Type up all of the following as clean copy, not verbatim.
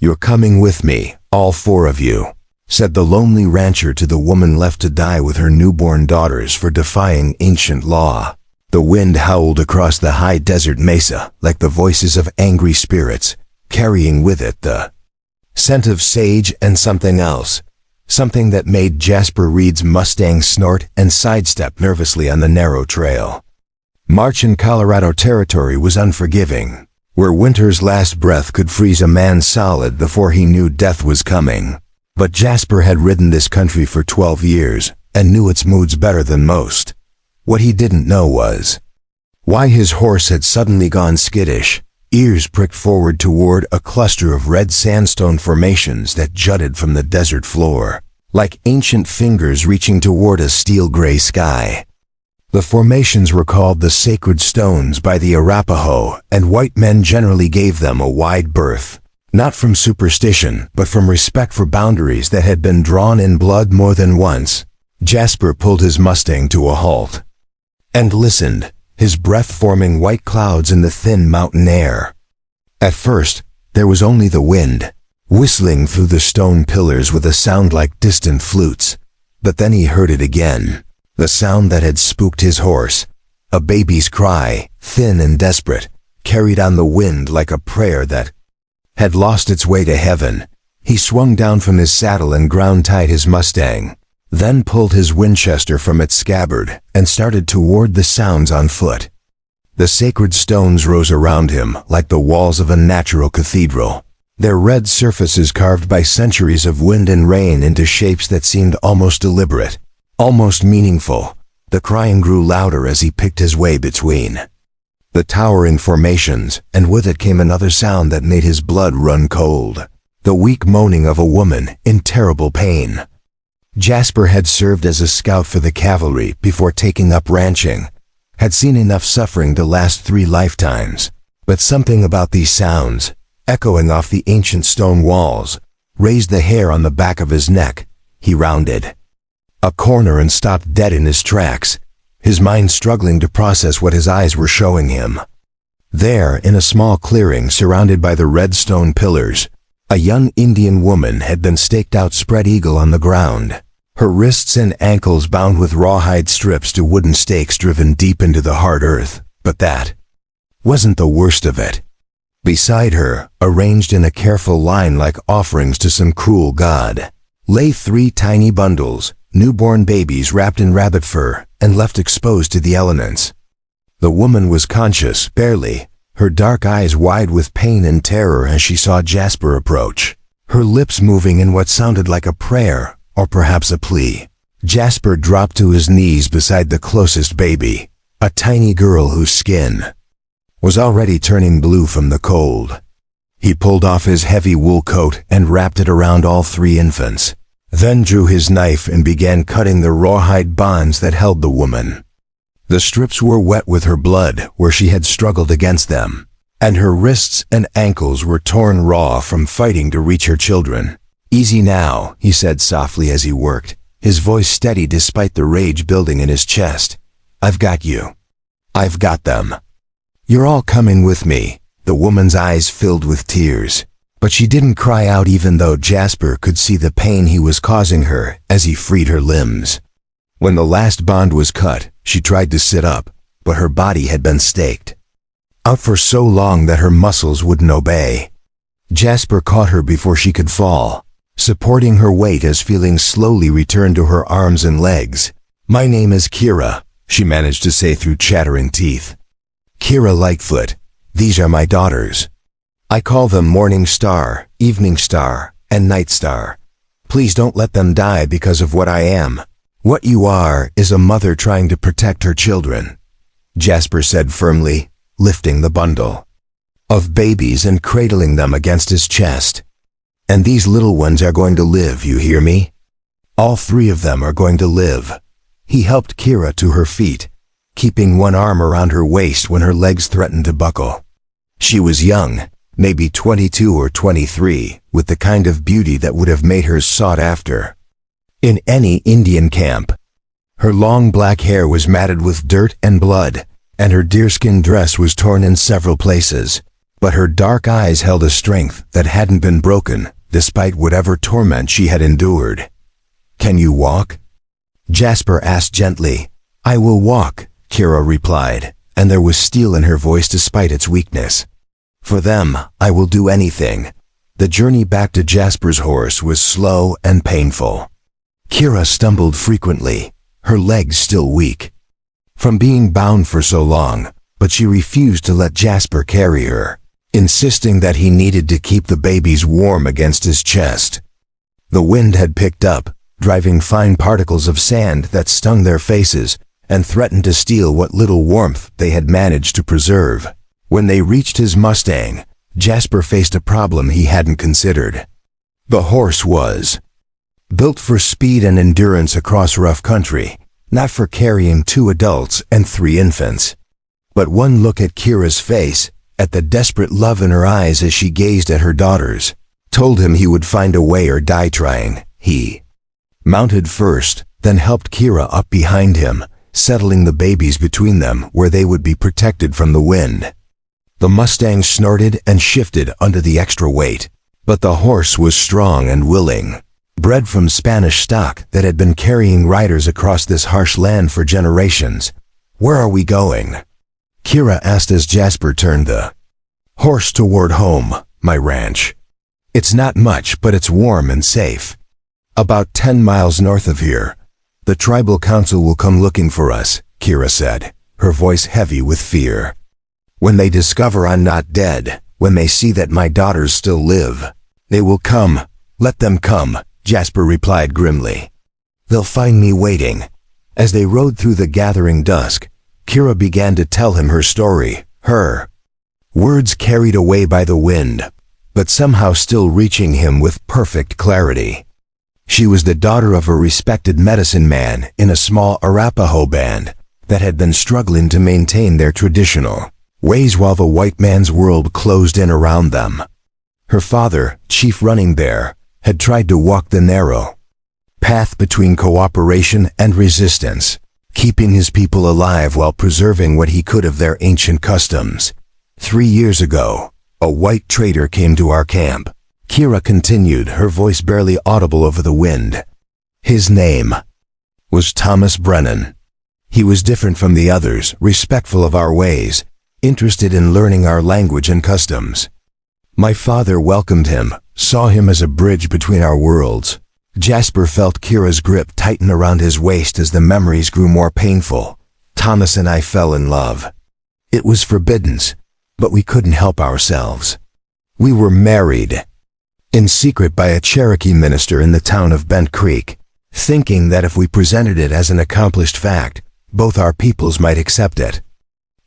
"You're coming with me, all 4 of you," said the lonely rancher to the woman left to die with her newborn daughters for defying ancient law. The wind howled across the high desert mesa like the voices of angry spirits, carrying with it the scent of sage and something else, something that made Jasper Reed's Mustang snort and sidestep nervously on the narrow trail. March in Colorado Territory was unforgiving, where winter's last breath could freeze a man solid before he knew death was coming. But Jasper had ridden this country for 12 years and knew its moods better than most. What he didn't know was why his horse had suddenly gone skittish, ears pricked forward toward a cluster of red sandstone formations that jutted from the desert floor, like ancient fingers reaching toward a steel-gray sky. The formations were called the sacred stones by the Arapaho, and white men generally gave them a wide berth, not from superstition, but from respect for boundaries that had been drawn in blood more than once. Jasper pulled his Mustang to a halt and listened, his breath forming white clouds in the thin mountain air. At first, there was only the wind, whistling through the stone pillars with a sound like distant flutes. But then he heard it again, the sound that had spooked his horse, a baby's cry, thin and desperate, carried on the wind like a prayer that had lost its way to heaven. He swung down from his saddle and ground-tied his Mustang, then pulled his Winchester from its scabbard and started toward the sounds on foot. The sacred stones rose around him like the walls of a natural cathedral, their red surfaces carved by centuries of wind and rain into shapes that seemed almost deliberate, almost meaningful. The crying grew louder as he picked his way between the towering formations, and with it came another sound that made his blood run cold, the weak moaning of a woman in terrible pain. Jasper had served as a scout for the cavalry before taking up ranching, had seen enough suffering to last 3 lifetimes, but something about these sounds, echoing off the ancient stone walls, raised the hair on the back of his neck. He rounded a corner and stopped dead in his tracks, his mind struggling to process what his eyes were showing him. There, in a small clearing surrounded by the red stone pillars, a young Indian woman had been staked out spread eagle on the ground, her wrists and ankles bound with rawhide strips to wooden stakes driven deep into the hard earth. But that wasn't the worst of it. Beside her, arranged in a careful line like offerings to some cruel god, lay 3 tiny bundles, newborn babies wrapped in rabbit fur and left exposed to the elements. The woman was conscious, barely, her dark eyes wide with pain and terror as she saw Jasper approach, her lips moving in what sounded like a prayer, or perhaps a plea. Jasper dropped to his knees beside the closest baby, a tiny girl whose skin was already turning blue from the cold. He pulled off his heavy wool coat and wrapped it around all 3 infants, then drew his knife and began cutting the rawhide bonds that held the woman. The strips were wet with her blood where she had struggled against them, and her wrists and ankles were torn raw from fighting to reach her children. "Easy now," he said softly as he worked, his voice steady despite the rage building in his chest. "I've got you. I've got them. You're all coming with me." The woman's eyes filled with tears, but she didn't cry out even though Jasper could see the pain he was causing her as he freed her limbs. When the last bond was cut, she tried to sit up, but her body had been staked out for so long that her muscles wouldn't obey. Jasper caught her before she could fall, supporting her weight as feelings slowly returned to her arms and legs. "My name is Kira," she managed to say through chattering teeth. "Kira Lightfoot. These are my daughters. I call them Morning Star, Evening Star, and Night Star. Please don't let them die because of what I am. What you are is a mother trying to protect her children," Jasper said firmly, lifting the bundle of babies and cradling them against his chest. "And these little ones are going to live, you hear me? All 3 of them are going to live." He helped Kira to her feet, keeping one arm around her waist when her legs threatened to buckle. She was young, maybe 22 or 23, with the kind of beauty that would have made her sought after in any Indian camp. Her long black hair was matted with dirt and blood, and her deerskin dress was torn in several places. But her dark eyes held a strength that hadn't been broken, despite whatever torment she had endured. "Can you walk?" Jasper asked gently. "I will walk," Kira replied, and there was steel in her voice despite its weakness. "For them, I will do anything." The journey back to Jasper's horse was slow and painful. Kira stumbled frequently, her legs still weak from being bound for so long, but she refused to let Jasper carry her, insisting that he needed to keep the babies warm against his chest. The wind had picked up, driving fine particles of sand that stung their faces and threatened to steal what little warmth they had managed to preserve. When they reached his Mustang, Jasper faced a problem he hadn't considered. The horse was built for speed and endurance across rough country, not for carrying 2 adults and 3 infants. But one look at Kira's face, at the desperate love in her eyes as she gazed at her daughters, told him he would find a way or die trying. He mounted first, then helped Kira up behind him, settling the babies between them where they would be protected from the wind. The Mustang snorted and shifted under the extra weight, but the horse was strong and willing, bred from Spanish stock that had been carrying riders across this harsh land for generations. "Where are we going?" Kira asked as Jasper turned the horse toward home, "My ranch. It's not much, but it's warm and safe. About 10 miles north of here. The tribal council will come looking for us," Kira said, her voice heavy with fear. "When they discover I'm not dead, when they see that my daughters still live, they will come. Let them come," Jasper replied grimly. "They'll find me waiting." As they rode through the gathering dusk, Kira began to tell him her story, her words carried away by the wind, but somehow still reaching him with perfect clarity. She was the daughter of a respected medicine man in a small Arapaho band that had been struggling to maintain their traditional ways while the white man's world closed in around them. Her father, Chief Running Bear, had tried to walk the narrow path between cooperation and resistance, keeping his people alive while preserving what he could of their ancient customs. 3 years ago, a white trader came to our camp. Kira continued, her voice barely audible over the wind. His name was Thomas Brennan. He was different from the others, respectful of our ways, interested in learning our language and customs. My father welcomed him, saw him as a bridge between our worlds. Jasper felt Kira's grip tighten around his waist as the memories grew more painful. Thomas and I fell in love. It was forbidden, but we couldn't help ourselves. We were married in secret by a Cherokee minister in the town of Bent Creek, thinking that if we presented it as an accomplished fact, both our peoples might accept it.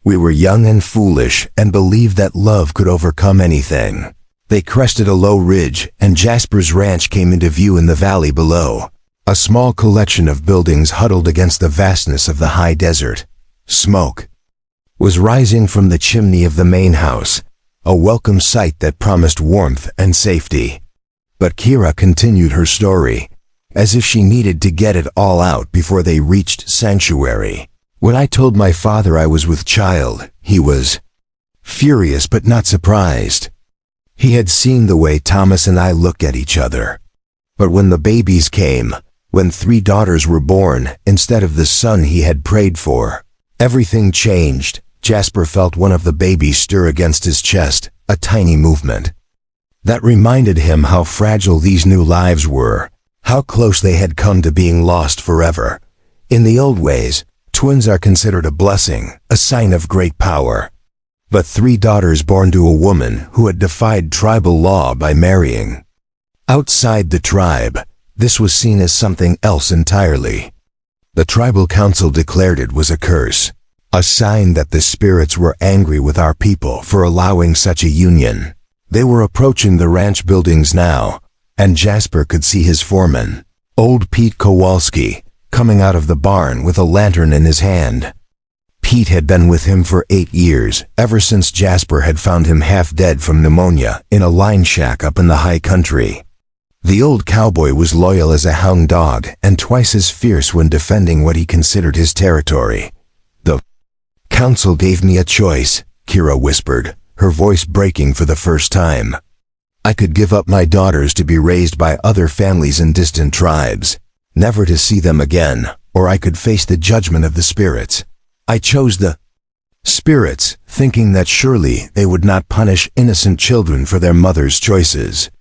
We were young and foolish and believed that love could overcome anything. They crested a low ridge, and Jasper's ranch came into view in the valley below, a small collection of buildings huddled against the vastness of the high desert. Smoke was rising from the chimney of the main house, a welcome sight that promised warmth and safety. But Kira continued her story, as if she needed to get it all out before they reached sanctuary. "When I told my father I was with child, he was furious but not surprised. He had seen the way Thomas and I looked at each other. But when the babies came, when 3 daughters were born instead of the son he had prayed for, everything changed." Jasper felt one of the babies stir against his chest, a tiny movement that reminded him how fragile these new lives were, how close they had come to being lost forever. In the old ways, twins are considered a blessing, a sign of great power. But 3 daughters born to a woman who had defied tribal law by marrying outside the tribe, this was seen as something else entirely. The tribal council declared it was a curse, a sign that the spirits were angry with our people for allowing such a union. They were approaching the ranch buildings now, and Jasper could see his foreman, old Pete Kowalski, coming out of the barn with a lantern in his hand. Pete had been with him for 8 years, ever since Jasper had found him half dead from pneumonia in a line shack up in the high country. The old cowboy was loyal as a hound dog and twice as fierce when defending what he considered his territory. "The council gave me a choice," Kira whispered, her voice breaking for the first time. I could give up my daughters to be raised by other families in distant tribes, never to see them again, or I could face the judgment of the spirits. I chose the spirits, thinking that surely they would not punish innocent children for their mother's choices.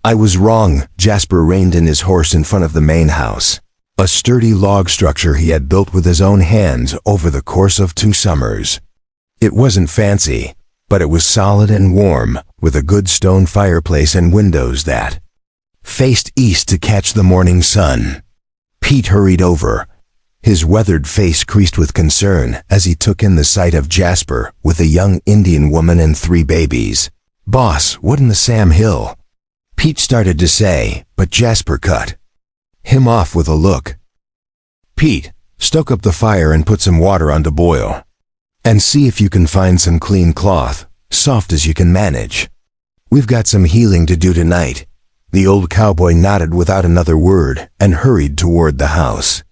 I was wrong. Jasper reined in his horse in front of the main house, a sturdy log structure he had built with his own hands over the course of 2 summers. It wasn't fancy, but it was solid and warm, with a good stone fireplace and windows that faced east to catch the morning sun. Pete hurried over, his weathered face creased with concern as he took in the sight of Jasper with a young Indian woman and 3 babies. "Boss, what in the Sam Hill?" Pete started to say, but Jasper cut him off with a look. "Pete, stoke up the fire and put some water on to boil. And see if you can find some clean cloth, soft as you can manage. We've got some healing to do tonight." The old cowboy nodded without another word and hurried toward the house.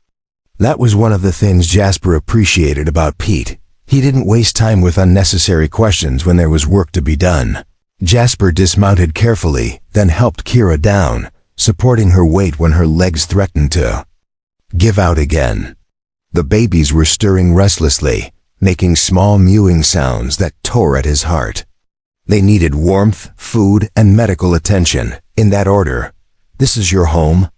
That was one of the things Jasper appreciated about Pete. He didn't waste time with unnecessary questions when there was work to be done. Jasper dismounted carefully, then helped Kira down, supporting her weight when her legs threatened to give out again. The babies were stirring restlessly, making small mewing sounds that tore at his heart. They needed warmth, food, and medical attention, in that order. "This is your home?"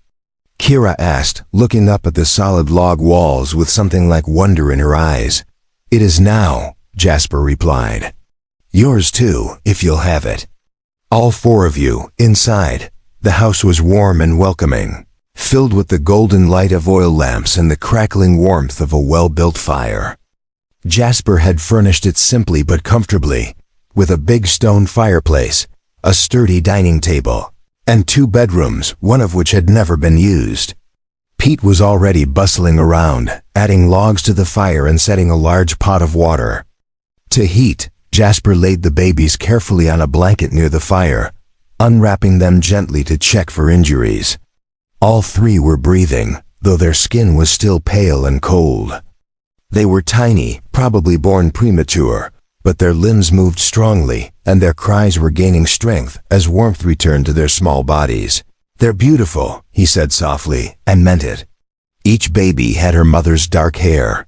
Kira asked, looking up at the solid log walls with something like wonder in her eyes. "It is now," Jasper replied. "Yours too, if you'll have it." All 4 of you, inside. The house was warm and welcoming, filled with the golden light of oil lamps and the crackling warmth of a well-built fire. Jasper had furnished it simply but comfortably, with a big stone fireplace, a sturdy dining table, and 2 bedrooms, one of which had never been used. Pete was already bustling around, adding logs to the fire and setting a large pot of water to heat. Jasper laid the babies carefully on a blanket near the fire, unwrapping them gently to check for injuries. All 3 were breathing, though their skin was still pale and cold. They were tiny, probably born premature, but their limbs moved strongly, and their cries were gaining strength as warmth returned to their small bodies. "They're beautiful," he said softly, and meant it. Each baby had her mother's dark hair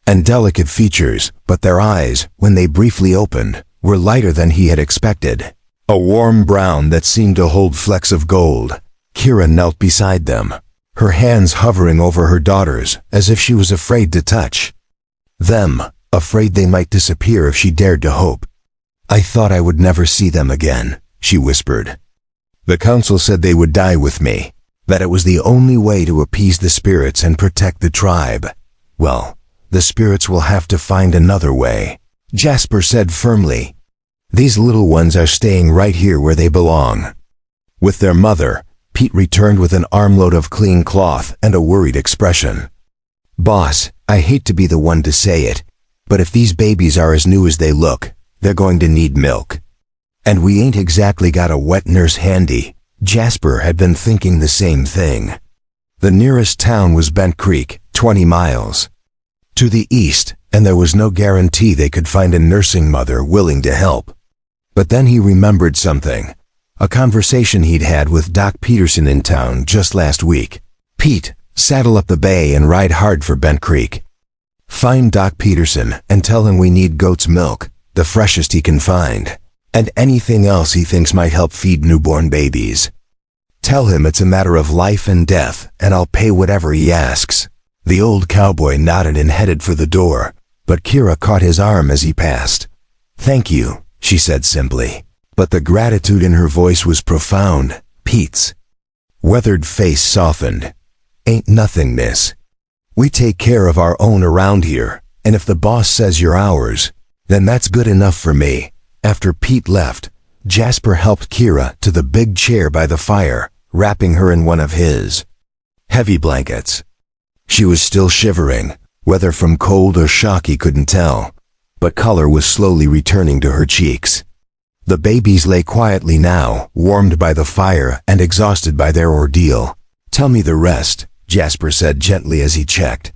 and delicate features, but their eyes, when they briefly opened, were lighter than he had expected, a warm brown that seemed to hold flecks of gold. Kira knelt beside them, her hands hovering over her daughters as if she was afraid to touch them, afraid they might disappear if she dared to hope. "I thought I would never see them again," she whispered. "The council said they would die with me, that it was the only way to appease the spirits and protect the tribe. Well, the spirits will have to find another way," Jasper said firmly. "These little ones are staying right here where they belong." With their mother, Pete returned with an armload of clean cloth and a worried expression. "Boss, I hate to be the one to say it, but if these babies are as new as they look, they're going to need milk. And we ain't exactly got a wet nurse handy." Jasper had been thinking the same thing. The nearest town was Bent Creek, 20 miles to the east, and there was no guarantee they could find a nursing mother willing to help. But then he remembered something, a conversation he'd had with Doc Peterson in town just last week. "Pete, saddle up the bay and ride hard for Bent Creek. Find Doc Peterson and tell him we need goat's milk, the freshest he can find, and anything else he thinks might help feed newborn babies. Tell him it's a matter of life and death, and I'll pay whatever he asks." The old cowboy nodded and headed for the door, but Kira caught his arm as he passed. "Thank you," she said simply, but the gratitude in her voice was profound. Pete's weathered face softened. "Ain't nothing, miss. We take care of our own around here, and if the boss says you're ours, then that's good enough for me." After Pete left, Jasper helped Kira to the big chair by the fire, wrapping her in one of his heavy blankets. She was still shivering, whether from cold or shock he couldn't tell, but color was slowly returning to her cheeks. The babies lay quietly now, warmed by the fire and exhausted by their ordeal. "Tell me the rest," Jasper said gently as he checked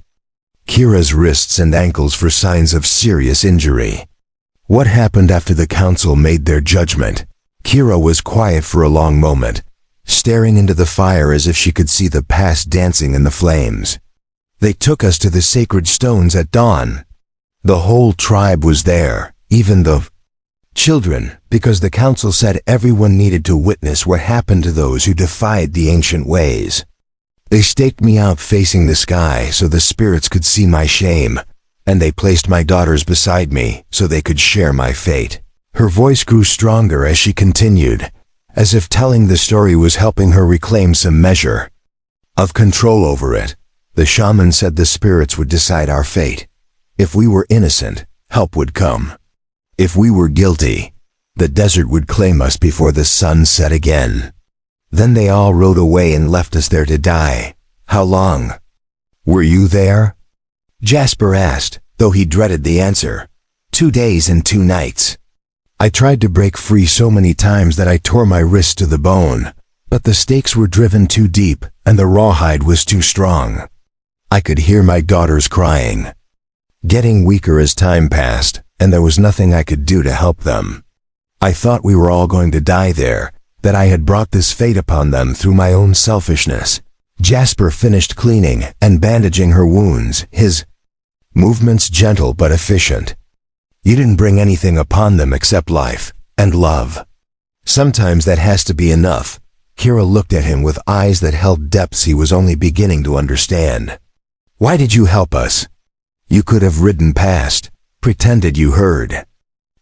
Kira's wrists and ankles for signs of serious injury. What happened after the council made their judgment? Kira was quiet for a long moment, staring into the fire as if she could see the past dancing in the flames. They took us to the sacred stones at dawn. The whole tribe was there, even the children, because the council said everyone needed to witness what happened to those who defied the ancient ways. They staked me out facing the sky so the spirits could see my shame, and they placed my daughters beside me so they could share my fate. Her voice grew stronger as she continued, as if telling the story was helping her reclaim some measure of control over it. The shaman said the spirits would decide our fate. If we were innocent, help would come. If we were guilty, the desert would claim us before the sun set again. Then they all rode away and left us there to die. How long? Were you there? Jasper asked, though he dreaded the answer. 2 days and 2 nights. I tried to break free so many times that I tore my wrist to the bone, but the stakes were driven too deep and the rawhide was too strong. I could hear my daughters crying, getting weaker as time passed, and there was nothing I could do to help them. I thought we were all going to die there, that I had brought this fate upon them through my own selfishness. Jasper finished cleaning and bandaging her wounds, his movements gentle but efficient. You didn't bring anything upon them except life and love. Sometimes that has to be enough. Kira looked at him with eyes that held depths he was only beginning to understand. Why did you help us? You could have ridden past, pretended you heard.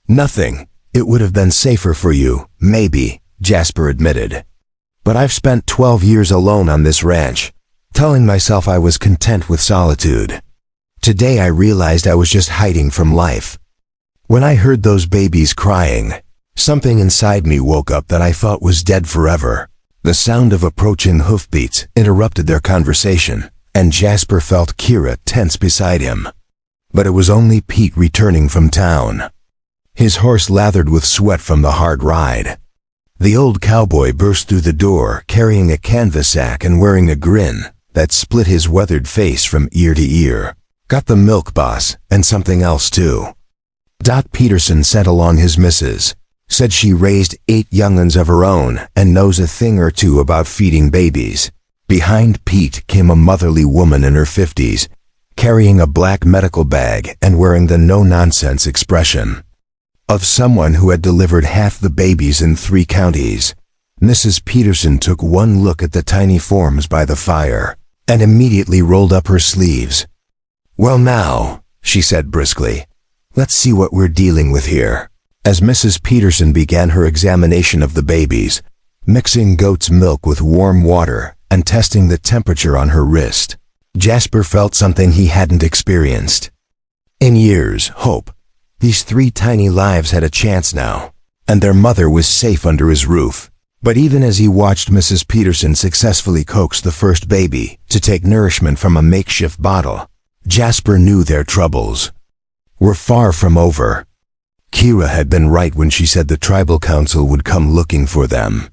Nothing. It would have been safer for you, maybe, Jasper admitted. But I've spent 12 years alone on this ranch, telling myself I was content with solitude. Today I realized I was just hiding from life. When I heard those babies crying, something inside me woke up that I thought was dead forever. The sound of approaching hoofbeats interrupted their conversation, and Jasper felt Kira tense beside him. But it was only Pete returning from town. His horse lathered with sweat from the hard ride. The old cowboy burst through the door carrying a canvas sack and wearing a grin that split his weathered face from ear to ear. Got the milk, boss, and something else too. Dot Peterson sent along his missus. Said she raised 8 young'uns of her own and knows a thing or two about feeding babies. Behind Pete came a motherly woman in her 50s, carrying a black medical bag and wearing the no-nonsense expression of someone who had delivered half the babies in 3 counties. Mrs. Peterson took one look at the tiny forms by the fire and immediately rolled up her sleeves. Well now, she said briskly, let's see what we're dealing with here. As Mrs. Peterson began her examination of the babies, mixing goat's milk with warm water and testing the temperature on her wrist, Jasper felt something he hadn't experienced in years. Hope. These 3 tiny lives had a chance now, and their mother was safe under his roof. But even as he watched Mrs. Peterson successfully coax the first baby to take nourishment from a makeshift bottle, Jasper knew their troubles were far from over. Kira had been right when she said the tribal council would come looking for them.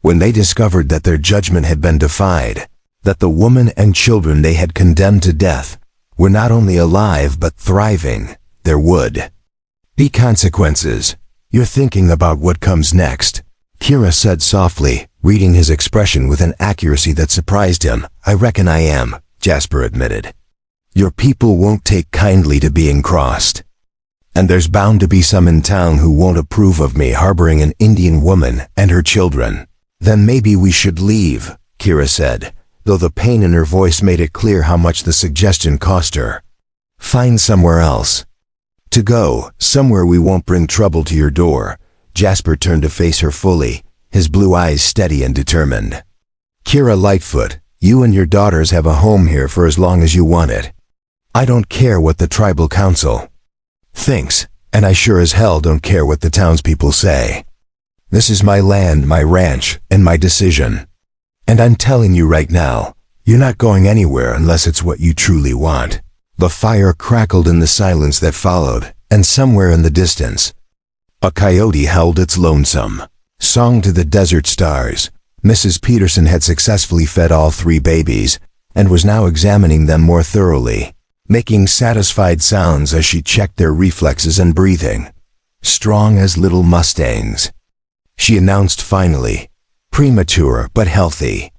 When they discovered that their judgment had been defied, that the woman and children they had condemned to death were not only alive but thriving, there would be consequences. You're thinking about what comes next, Kira said softly, reading his expression with an accuracy that surprised him. I reckon I am, Jasper admitted. Your people won't take kindly to being crossed. And there's bound to be some in town who won't approve of me harboring an Indian woman and her children. Then maybe we should leave, Kira said, though the pain in her voice made it clear how much the suggestion cost her. Find somewhere else to go, somewhere we won't bring trouble to your door. Jasper turned to face her fully, his blue eyes steady and determined. Kira Lightfoot, you and your daughters have a home here for as long as you want it. I don't care what the tribal council thinks, and I sure as hell don't care what the townspeople say. This is my land, my ranch, and my decision. And I'm telling you right now, you're not going anywhere unless it's what you truly want. The fire crackled in the silence that followed, and somewhere in the distance, a coyote howled its lonesome song to the desert stars. Mrs. Peterson had successfully fed all 3 babies, and was now examining them more thoroughly, making satisfied sounds as she checked their reflexes and breathing. strong as little mustangs. She announced finally, premature but healthy.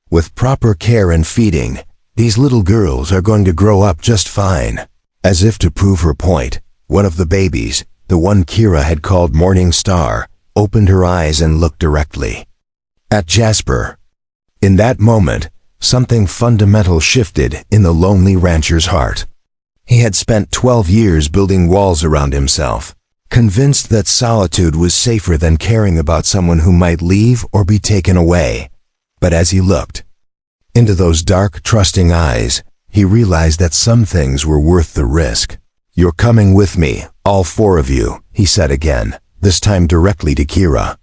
With proper care and feeding, these little girls are going to grow up just fine. As if to prove her point, one of the babies, the one Kira had called Morning Star, opened her eyes and looked directly at Jasper. In that moment, something fundamental shifted in the lonely rancher's heart. He had spent 12 years building walls around himself, convinced that solitude was safer than caring about someone who might leave or be taken away. But as he looked into those dark, trusting eyes, he realized that some things were worth the risk. "You're coming with me, all 4 of you," he said again, this time directly to Kira.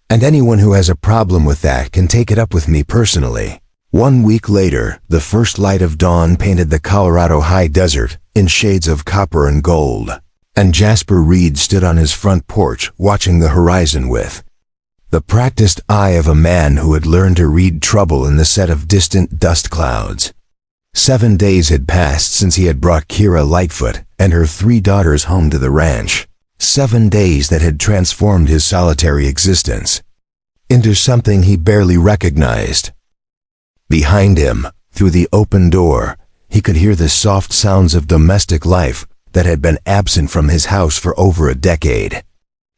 "And anyone who has a problem with that can take it up with me personally." 1 week later, the first light of dawn painted the Colorado high desert in shades of copper and gold, and Jasper Reed stood on his front porch watching the horizon with the practiced eye of a man who had learned to read trouble in the set of distant dust clouds. 7 days had passed since he had brought Kira Lightfoot and her 3 daughters home to the ranch. 7 days that had transformed his solitary existence into something he barely recognized. Behind him, through the open door, he could hear the soft sounds of domestic life that had been absent from his house for over a decade.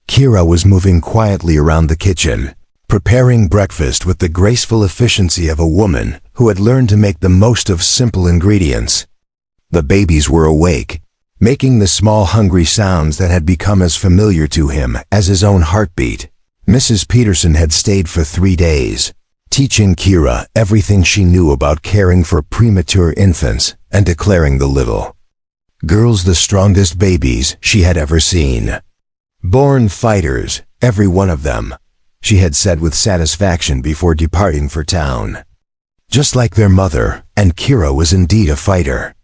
Kira was moving quietly around the kitchen, preparing breakfast with the graceful efficiency of a woman who had learned to make the most of simple ingredients. The babies were awake, making the small hungry sounds that had become as familiar to him as his own heartbeat. Mrs. Peterson had stayed for 3 days, teaching Kira everything she knew about caring for premature infants and declaring the little girls the strongest babies she had ever seen. "Born fighters, every one of them," she had said with satisfaction before departing for town. Just like their mother, and Kira was indeed a fighter.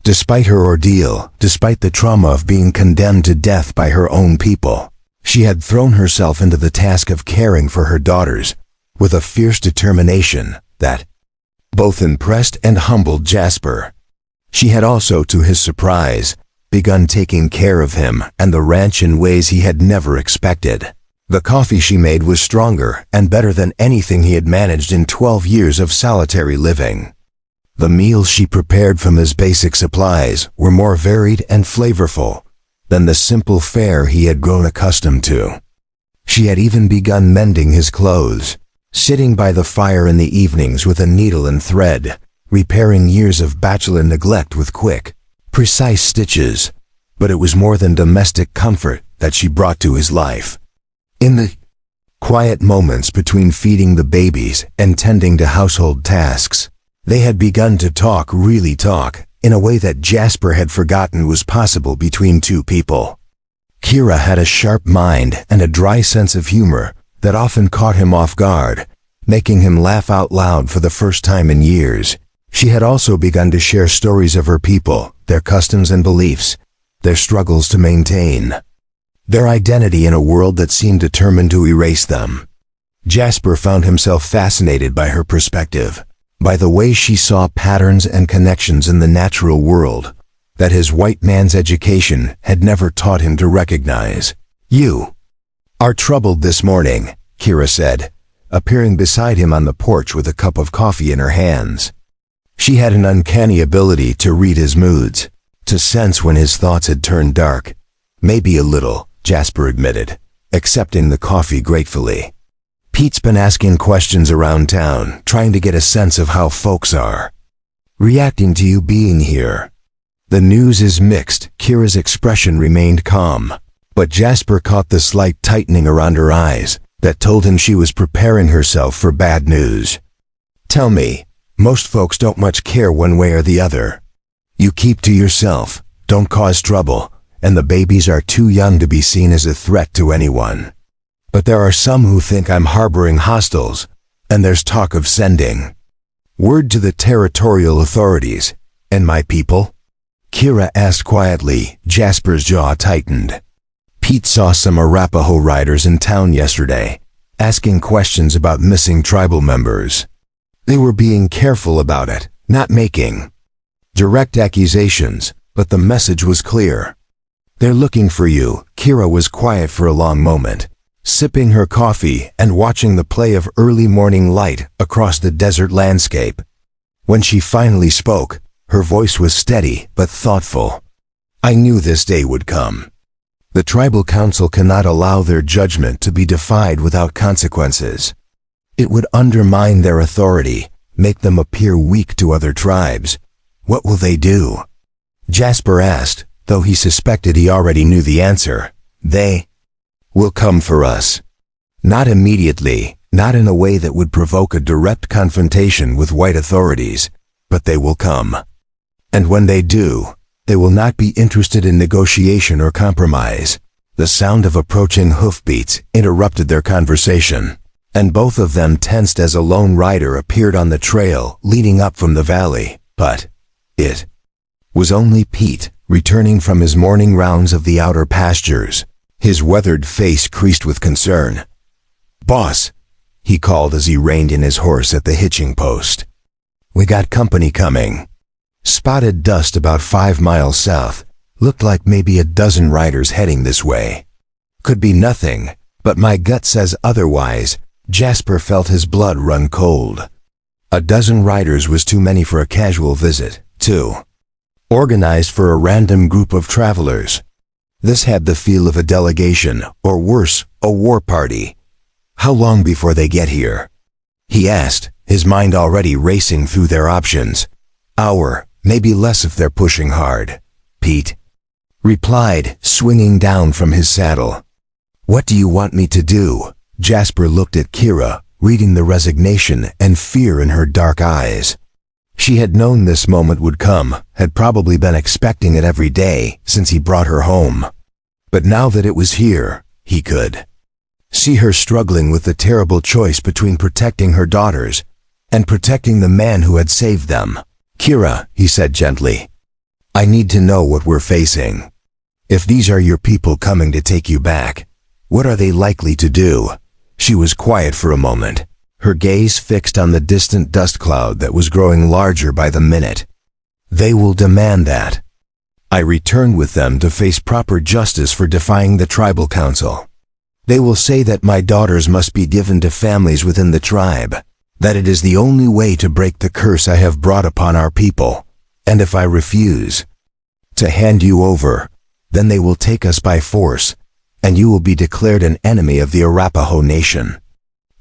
Despite her ordeal, despite the trauma of being condemned to death by her own people, she had thrown herself into the task of caring for her daughters with a fierce determination that both impressed and humbled Jasper. She had also, to his surprise, begun taking care of him and the ranch in ways he had never expected. The coffee she made was stronger and better than anything he had managed in 12 years of solitary living. The meals she prepared from his basic supplies were more varied and flavorful than the simple fare he had grown accustomed to. She had even begun mending his clothes, sitting by the fire in the evenings with a needle and thread, repairing years of bachelor neglect with quick, precise stitches. But it was more than domestic comfort that she brought to his life. In the quiet moments between feeding the babies and tending to household tasks, they had begun to talk, really talk, in a way that Jasper had forgotten was possible between 2 people. Kira had a sharp mind and a dry sense of humor that often caught him off guard, making him laugh out loud for the first time in years. She had also begun to share stories of her people, their customs and beliefs, their struggles to maintain their identity in a world that seemed determined to erase them. Jasper found himself fascinated by her perspective, by the way she saw patterns and connections in the natural world that his white man's education had never taught him to recognize. "You are troubled this morning," Kira said, appearing beside him on the porch with a cup of coffee in her hands. She had an uncanny ability to read his moods, to sense when his thoughts had turned dark. "Maybe a little," Jasper admitted, accepting the coffee gratefully. "Pete's been asking questions around town, trying to get a sense of how folks are reacting to you being here." "The news is mixed." Kira's expression remained calm, but Jasper caught the slight tightening around her eyes that told him she was preparing herself for bad news. "Tell me, most folks don't much care one way or the other. You keep to yourself, don't cause trouble, and the babies are too young to be seen as a threat to anyone. But there are some who think I'm harboring hostiles, and there's talk of sending word to the territorial authorities. And my people?" Kira asked quietly. Jasper's jaw tightened. "Pete saw some Arapaho riders in town yesterday, asking questions about missing tribal members. They were being careful about it, not making direct accusations, but the message was clear. "They're looking for you." Kira was quiet for a long moment, sipping her coffee and watching the play of early morning light across the desert landscape. When she finally spoke, her voice was steady but thoughtful. "I knew this day would come. The tribal council cannot allow their judgment to be defied without consequences. It would undermine their authority, make them appear weak to other tribes. What will they do?" Jasper asked, though he suspected he already knew the answer. "They will come for us. Not immediately, not in a way that would provoke a direct confrontation with white authorities, but they will come. And when they do, they will not be interested in negotiation or compromise." The sound of approaching hoofbeats interrupted their conversation, and both of them tensed as a lone rider appeared on the trail leading up from the valley. But it was only Pete, returning from his morning rounds of the outer pastures, his weathered face creased with concern. "Boss," he called as he reined in his horse at the hitching post. "We got company coming." Spotted dust about 5 miles south. Looked like maybe a dozen riders heading this way. Could be nothing, but my gut says otherwise. Jasper felt his blood run cold. A dozen riders was too many for a casual visit, too. Organized for a random group of travelers. This had the feel of a delegation, or worse, a war party. "How long before they get here?" he asked, his mind already racing through their options. "Hour, maybe less if they're pushing hard," Pete replied, swinging down from his saddle. "What do you want me to do?" Jasper looked at Kira, reading the resignation and fear in her dark eyes. She had known this moment would come, had probably been expecting it every day since he brought her home. But now that it was here, he could see her struggling with the terrible choice between protecting her daughters and protecting the man who had saved them. "Kira," he said gently, "I need to know what we're facing. If these are your people coming to take you back, what are they likely to do?" She was quiet for a moment, her gaze fixed on the distant dust cloud that was growing larger by the minute. "They will demand that I return with them to face proper justice for defying the tribal council. They will say that my daughters must be given to families within the tribe, that it is the only way to break the curse I have brought upon our people, and if I refuse to hand you over, then they will take us by force, and you will be declared an enemy of the Arapaho Nation.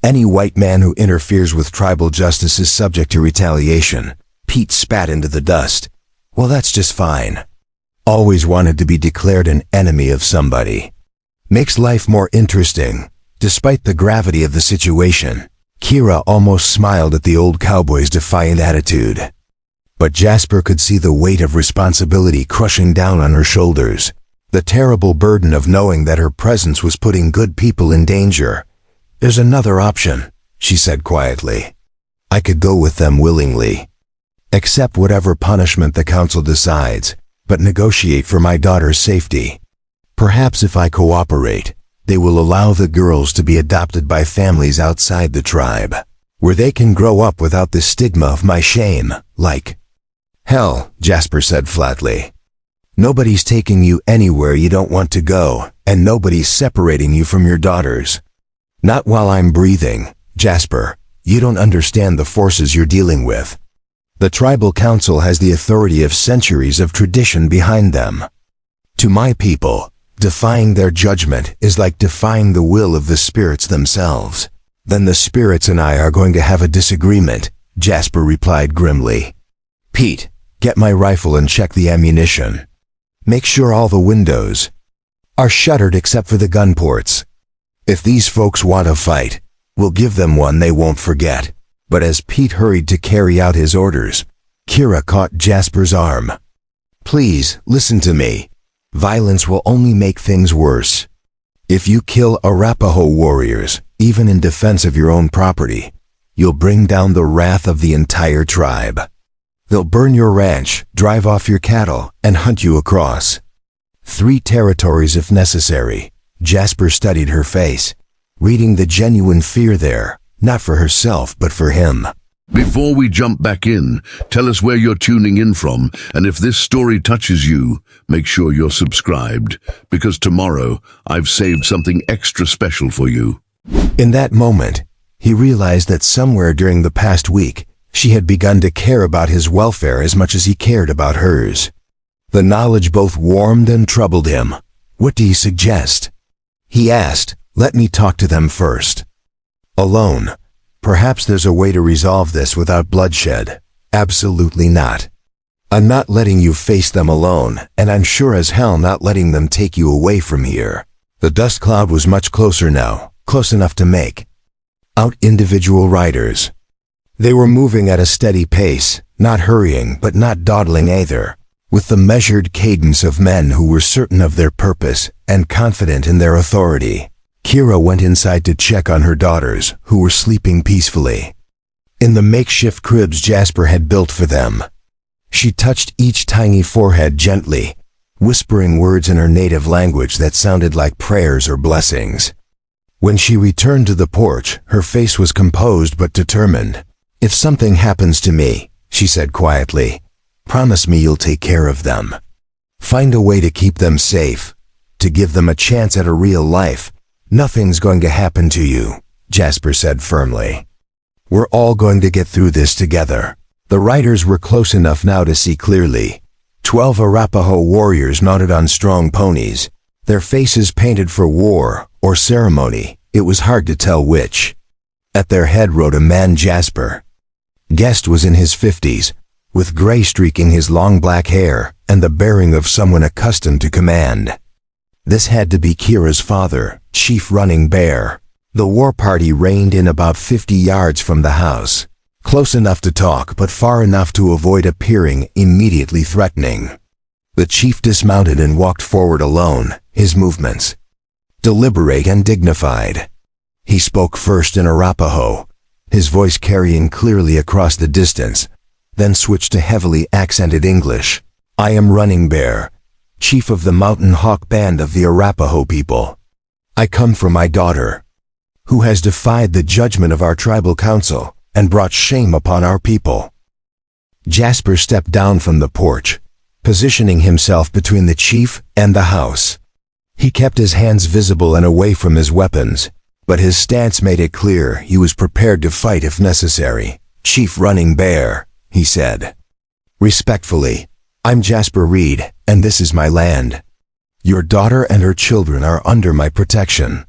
Any white man who interferes with tribal justice is subject to retaliation." Pete spat into the dust. "Well, that's just fine. Always wanted to be declared an enemy of somebody. Makes life more interesting, despite the gravity of the situation." Kira almost smiled at the old cowboy's defiant attitude. But Jasper could see the weight of responsibility crushing down on her shoulders, the terrible burden of knowing that her presence was putting good people in danger. "There's another option," she said quietly. "I could go with them willingly. Accept whatever punishment the council decides, but negotiate for my daughter's safety. Perhaps if I cooperate, they will allow the girls to be adopted by families outside the tribe, where they can grow up without the stigma of my shame, like." "Hell," Jasper said flatly. "Nobody's taking you anywhere you don't want to go, and nobody's separating you from your daughters. Not while I'm breathing. Jasper, you don't understand the forces you're dealing with. The tribal council has the authority of centuries of tradition behind them. To my people, defying their judgment is like defying the will of the spirits themselves." "Then the spirits and I are going to have a disagreement," Jasper replied grimly. "Pete, get my rifle and check the ammunition. Make sure all the windows are shuttered except for the gun ports. If these folks want a fight, we'll give them one they won't forget." But as Pete hurried to carry out his orders, Kira caught Jasper's arm. "Please, listen to me. Violence will only make things worse. If you kill Arapaho warriors, even in defense of your own property, you'll bring down the wrath of the entire tribe. They'll burn your ranch, drive off your cattle, and hunt you across 3 territories if necessary." Jasper studied her face, reading the genuine fear there, not for herself but for him. Before we jump back in, tell us where you're tuning in from, and if this story touches you, make sure you're subscribed, because tomorrow I've saved something extra special for you. In that moment, he realized that somewhere during the past week, she had begun to care about his welfare as much as he cared about hers. The knowledge both warmed and troubled him. "What do you suggest?" he asked. "Let me talk to them first." "Alone? Perhaps there's a way to resolve this without bloodshed." "Absolutely not. I'm not letting you face them alone, and I'm sure as hell not letting them take you away from here." The dust cloud was much closer now, close enough to make out individual riders. They were moving at a steady pace, not hurrying but not dawdling either, with the measured cadence of men who were certain of their purpose and confident in their authority. Kira went inside to check on her daughters, who were sleeping peacefully in the makeshift cribs Jasper had built for them. She touched each tiny forehead gently, whispering words in her native language that sounded like prayers or blessings. When she returned to the porch, her face was composed but determined. "If something happens to me," she said quietly, "promise me you'll take care of them. Find a way to keep them safe, to give them a chance at a real life. Nothing's going to happen to you," Jasper said firmly. "We're all going to get through this together." The riders were close enough now to see clearly. 12 Arapaho warriors mounted on strong ponies, their faces painted for war or ceremony. It was hard to tell which. At their head rode a man Jasper guessed was in his 50s, with gray streaking his long black hair and the bearing of someone accustomed to command. This had to be Kira's father, Chief Running Bear. The war party reined in about 50 yards from the house, close enough to talk but far enough to avoid appearing immediately threatening. The chief dismounted and walked forward alone, his movements deliberate and dignified. He spoke first in Arapaho, his voice carrying clearly across the distance, then switched to heavily accented English. "I am Running Bear, chief of the Mountain Hawk Band of the Arapaho people. I come for my daughter, who has defied the judgment of our tribal council and brought shame upon our people." Jasper stepped down from the porch, positioning himself between the chief and the house. He kept his hands visible and away from his weapons, but his stance made it clear he was prepared to fight if necessary. "Chief Running Bear," he said respectfully, "I'm Jasper Reed, and this is my land. Your daughter and her children are under my protection.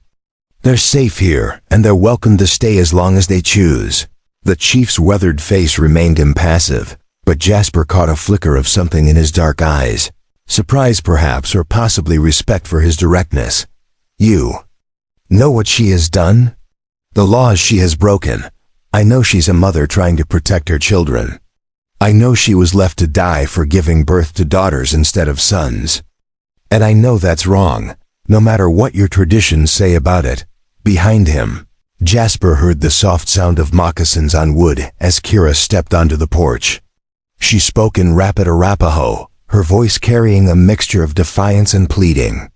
They're safe here, and they're welcome to stay as long as they choose." The chief's weathered face remained impassive, but Jasper caught a flicker of something in his dark eyes. Surprise perhaps, or possibly respect for his directness. "You know what she has done? The laws she has broken. I know she's a mother trying to protect her children. I know she was left to die for giving birth to daughters instead of sons. And I know that's wrong, no matter what your traditions say about it." Behind him, Jasper heard the soft sound of moccasins on wood as Kira stepped onto the porch. She spoke in rapid Arapaho, her voice carrying a mixture of defiance and pleading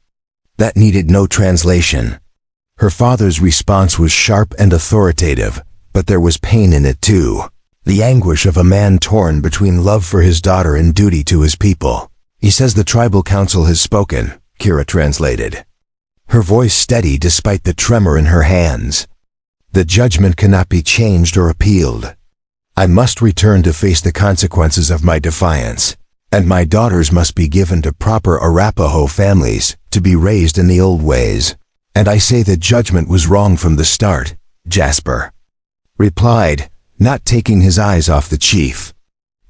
that needed no translation. Her father's response was sharp and authoritative, but there was pain in it too. The anguish of a man torn between love for his daughter and duty to his people. "He says the tribal council has spoken," Kira translated, her voice steady despite the tremor in her hands. "The judgment cannot be changed or appealed. I must return to face the consequences of my defiance, and my daughters must be given to proper Arapaho families to be raised in the old ways. And I say the judgment was wrong from the start," Jasper replied, not taking his eyes off the chief.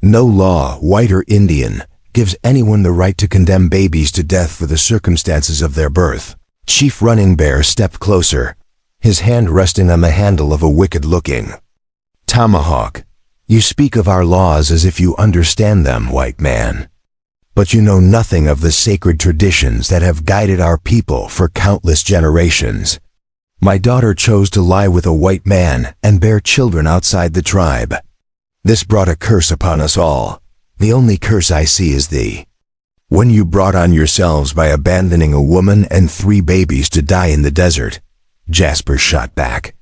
"No law, white or Indian, gives anyone the right to condemn babies to death for the circumstances of their birth." Chief Running Bear stepped closer, his hand resting on the handle of a wicked-looking tomahawk. "You speak of our laws as if you understand them, white man. But you know nothing of the sacred traditions that have guided our people for countless generations. My daughter chose to lie with a white man and bear children outside the tribe. This brought a curse upon us all. The only curse I see is the one you brought on yourselves by abandoning a woman and 3 babies to die in the desert," Jasper shot back.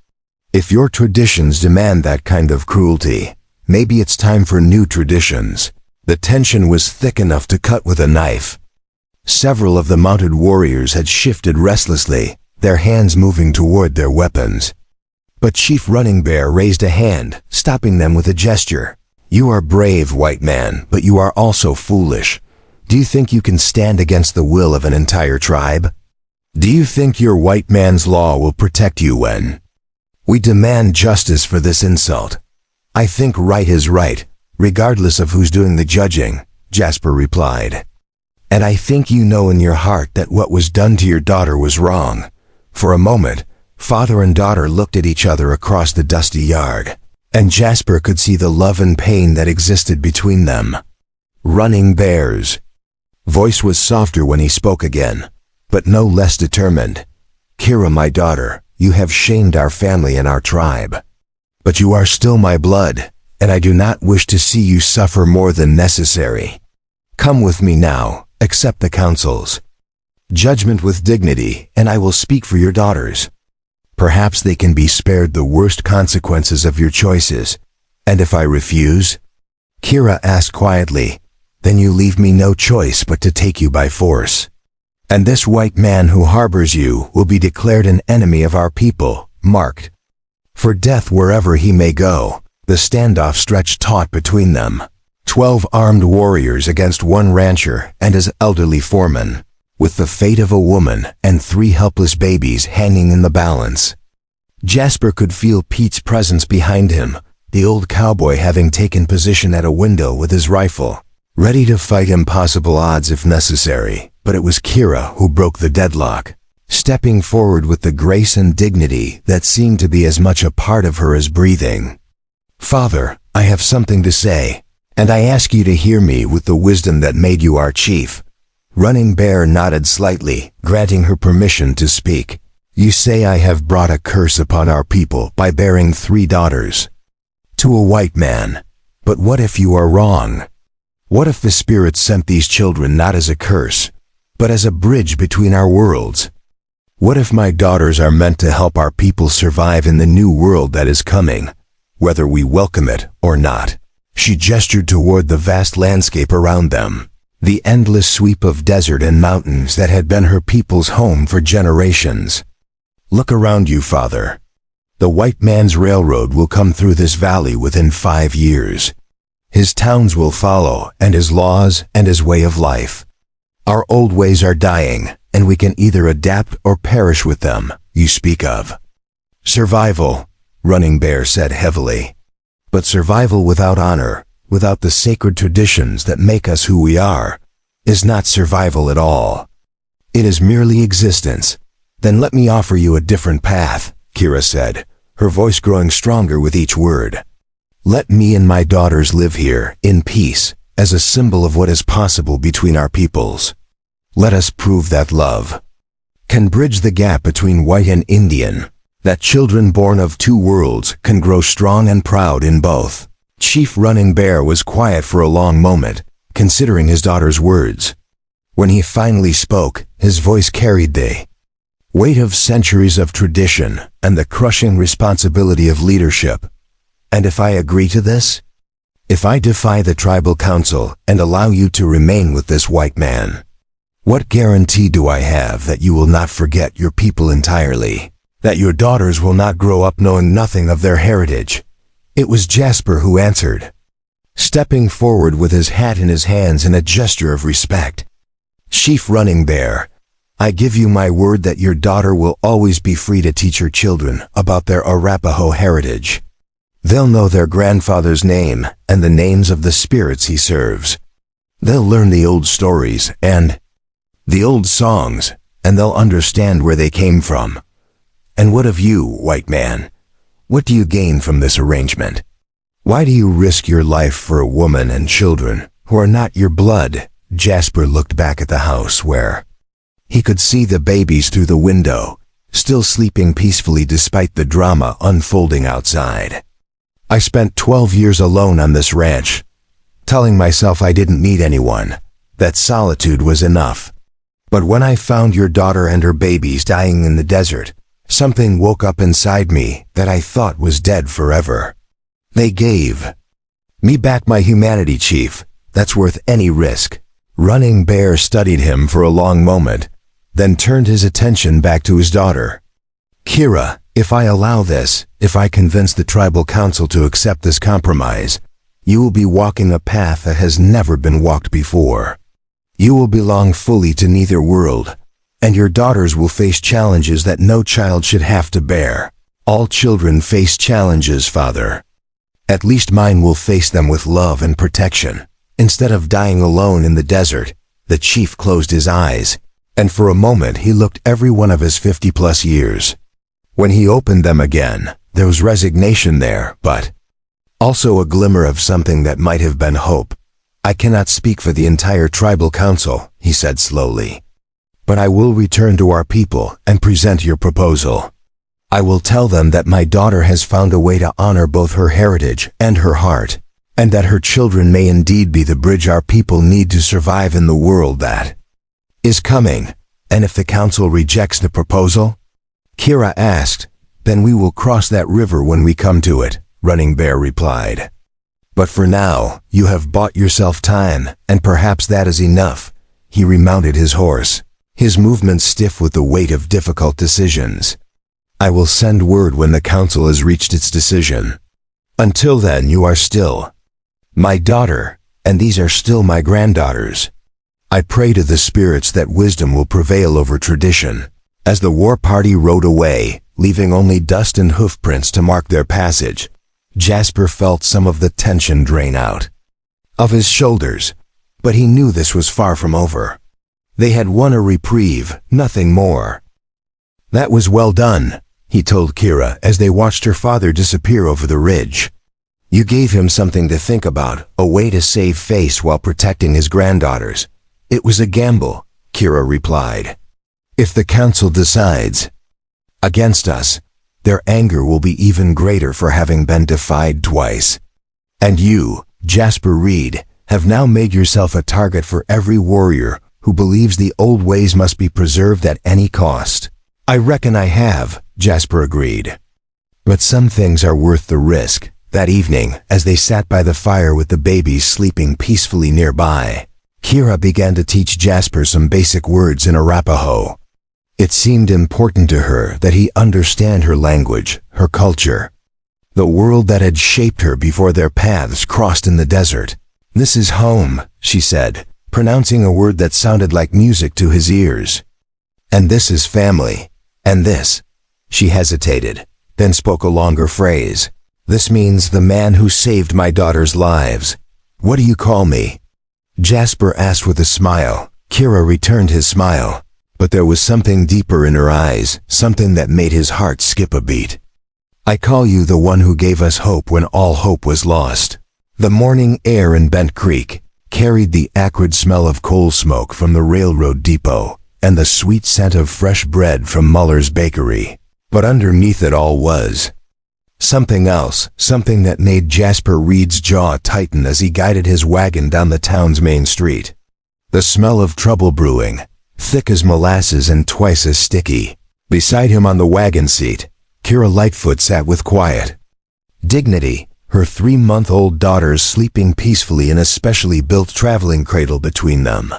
If your traditions demand that kind of cruelty, maybe it's time for new traditions. The tension was thick enough to cut with a knife. Several of the mounted warriors had shifted restlessly, their hands moving toward their weapons. But Chief Running Bear raised a hand, stopping them with a gesture. "You are brave, white man, but you are also foolish. Do you think you can stand against the will of an entire tribe? Do you think your white man's law will protect you when we demand justice for this insult?" "I think right is right, regardless of who's doing the judging," Jasper replied. "And I think you know in your heart that what was done to your daughter was wrong." For a moment, father and daughter looked at each other across the dusty yard, and Jasper could see the love and pain that existed between them. Running Bear's voice was softer when he spoke again, but no less determined. "Kira, my daughter, you have shamed our family and our tribe. But you are still my blood, and I do not wish to see you suffer more than necessary. Come with me now, accept the counsels. Judgment with dignity, and I will speak for your daughters. Perhaps they can be spared the worst consequences of your choices. And if I refuse?" Kira asked quietly, "Then you leave me no choice but to take you by force. And this white man who harbors you will be declared an enemy of our people, marked for death wherever he may go." The standoff stretched taut between them. 12 armed warriors against one rancher and his elderly foreman, with the fate of a woman and 3 helpless babies hanging in the balance. Jasper could feel Pete's presence behind him, the old cowboy having taken position at a window with his rifle, ready to fight impossible odds if necessary. But it was Kira who broke the deadlock, stepping forward with the grace and dignity that seemed to be as much a part of her as breathing. "Father, I have something to say, and I ask you to hear me with the wisdom that made you our chief." Running Bear nodded slightly, granting her permission to speak. "You say I have brought a curse upon our people by bearing 3 daughters to a white man. But what if you are wrong? What if the spirits sent these children not as a curse, but as a bridge between our worlds? What if my daughters are meant to help our people survive in the new world that is coming, whether we welcome it or not?" She gestured toward the vast landscape around them, the endless sweep of desert and mountains that had been her people's home for generations. "Look around you, father. The white man's railroad will come through this valley within 5 years. His towns will follow, and his laws and his way of life. Our old ways are dying, and we can either adapt or perish with them you speak of." "Survival," Running Bear said heavily. "But survival without honor, without the sacred traditions that make us who we are, is not survival at all. It is merely existence." "Then let me offer you a different path," Kira said, her voice growing stronger with each word. "Let me and my daughters live here, in peace, as a symbol of what is possible between our peoples. Let us prove that love can bridge the gap between white and Indian, that children born of 2 worlds can grow strong and proud in both." Chief Running Bear was quiet for a long moment, considering his daughter's words. When he finally spoke, his voice carried the weight of centuries of tradition and the crushing responsibility of leadership. "And if I agree to this? If I defy the tribal council and allow you to remain with this white man, what guarantee do I have that you will not forget your people entirely? That your daughters will not grow up knowing nothing of their heritage?" It was Jasper who answered, stepping forward with his hat in his hands in a gesture of respect. "Chief Running Bear, I give you my word that your daughter will always be free to teach her children about their Arapaho heritage. They'll know their grandfather's name and the names of the spirits he serves. They'll learn the old stories and the old songs, and they'll understand where they came from. And what of you, white man? What do you gain from this arrangement? Why do you risk your life for a woman and children who are not your blood?" Jasper looked back at the house where he could see the babies through the window, still sleeping peacefully despite the drama unfolding outside. "I spent 12 years alone on this ranch, telling myself I didn't need anyone, that solitude was enough. But when I found your daughter and her babies dying in the desert, Something woke up inside me that I thought was dead forever. They gave me back my humanity, Chief. That's worth any risk. Running Bear studied him for a long moment, then turned his attention back to his daughter. Kira, if I allow this, if I convince the tribal council to accept this compromise, you will be walking a path that has never been walked before. You will belong fully to neither world, and your daughters will face challenges that no child should have to bear. All children face challenges, Father. At least mine will face them with love and protection. Instead of dying alone in the desert, the chief closed his eyes, and for a moment he looked every one of his 50+ years. When he opened them again, there was resignation there, but also a glimmer of something that might have been hope. I cannot speak for the entire tribal council, he said slowly. But I will return to our people and present your proposal. I will tell them that my daughter has found a way to honor both her heritage and her heart, and that her children may indeed be the bridge our people need to survive in the world that is coming. And if the council rejects the proposal? Kira asked. Then we will cross that river when we come to it, Running Bear replied. But for now, you have bought yourself time, and perhaps that is enough. He remounted his horse, his movements stiff with the weight of difficult decisions. I will send word when the council has reached its decision. Until then, you are still my daughter, and these are still my granddaughters. I pray to the spirits that wisdom will prevail over tradition. As the war party rode away, leaving only dust and hoofprints to mark their passage, Jasper felt some of the tension drain out of his shoulders, but he knew this was far from over. They had won a reprieve, nothing more. That was well done, he told Kira as they watched her father disappear over the ridge. You gave him something to think about, a way to save face while protecting his granddaughters. It was a gamble, Kira replied. If the council decides against us, their anger will be even greater for having been defied twice. And you, Jasper Reed, have now made yourself a target for every warrior who believes the old ways must be preserved at any cost. I reckon I have, Jasper agreed. But some things are worth the risk. That evening, as they sat by the fire with the babies sleeping peacefully nearby, Kira began to teach Jasper some basic words in Arapaho. It seemed important to her that he understand her language, her culture, the world that had shaped her before their paths crossed in the desert. This is home, she said, pronouncing a word that sounded like music to his ears. And this is family. And this. She hesitated, then spoke a longer phrase. This means the man who saved my daughter's lives. What do you call me? Jasper asked with a smile. Kira returned his smile. But there was something deeper in her eyes, something that made his heart skip a beat. I call you the one who gave us hope when all hope was lost. The morning air in Bent Creek carried the acrid smell of coal smoke from the railroad depot and the sweet scent of fresh bread from Muller's bakery. But underneath it all was something else, something that made Jasper Reed's jaw tighten as he guided his wagon down the town's main street. The smell of trouble brewing, thick as molasses and twice as sticky. Beside him on the wagon seat, Kira Lightfoot sat with quiet dignity, her 3-month-old daughters sleeping peacefully in a specially built traveling cradle between them.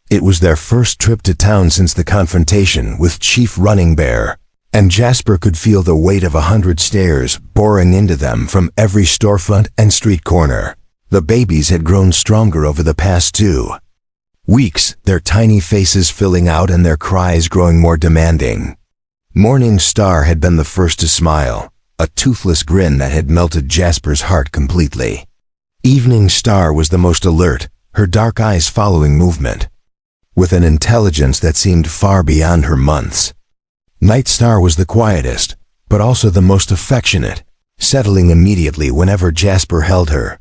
It was their first trip to town since the confrontation with Chief Running Bear, and Jasper could feel the weight of 100 stares boring into them from every storefront and street corner. The babies had grown stronger over the past 2 weeks, their tiny faces filling out and their cries growing more demanding. Morning Star had been the first to smile, a toothless grin that had melted Jasper's heart completely. Evening Star was the most alert, her dark eyes following movement, with an intelligence that seemed far beyond her months. Night Star was the quietest, but also the most affectionate, settling immediately whenever Jasper held her.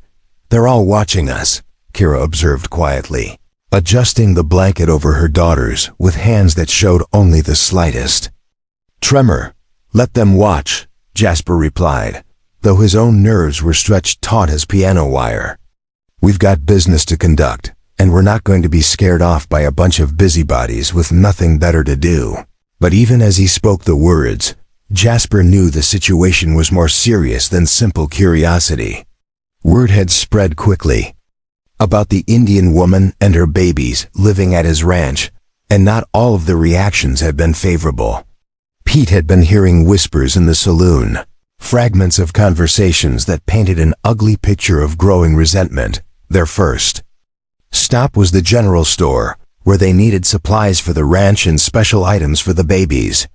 They're all watching us, Kira observed quietly, adjusting the blanket over her daughters with hands that showed only the slightest tremor. Let them watch, Jasper replied, though his own nerves were stretched taut as piano wire. We've got business to conduct, and we're not going to be scared off by a bunch of busybodies with nothing better to do. But even as he spoke the words, Jasper knew the situation was more serious than simple curiosity. Word had spread quickly about the Indian woman and her babies living at his ranch, and not all of the reactions had been favorable. Pete had been hearing whispers in the saloon, fragments of conversations that painted an ugly picture of growing resentment. Their first stop was the general store, where they needed supplies for the ranch and special items for the babies.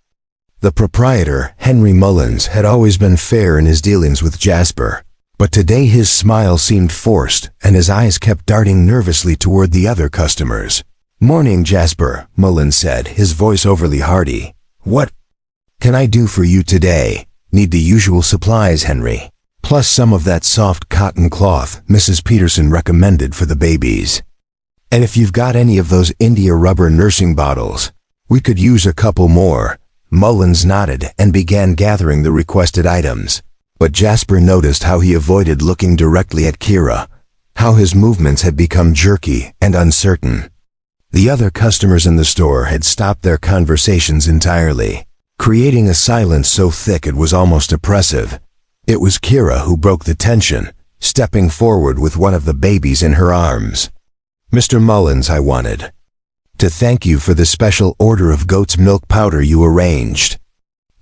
The proprietor, Henry Mullins, had always been fair in his dealings with Jasper, but today his smile seemed forced and his eyes kept darting nervously toward the other customers. "Morning, Jasper," Mullins said, his voice overly hearty. "What can I do for you today?" "Need the usual supplies, Henry, plus some of that soft cotton cloth Mrs. Peterson recommended for the babies. And if you've got any of those India rubber nursing bottles, we could use a couple more." Mullins nodded and began gathering the requested items. But Jasper noticed how he avoided looking directly at Kira, how his movements had become jerky and uncertain. The other customers in the store had stopped their conversations entirely, creating a silence so thick it was almost oppressive. It was Kira who broke the tension, stepping forward with one of the babies in her arms. "Mr. Mullins, I wanted to thank you for the special order of goat's milk powder you arranged.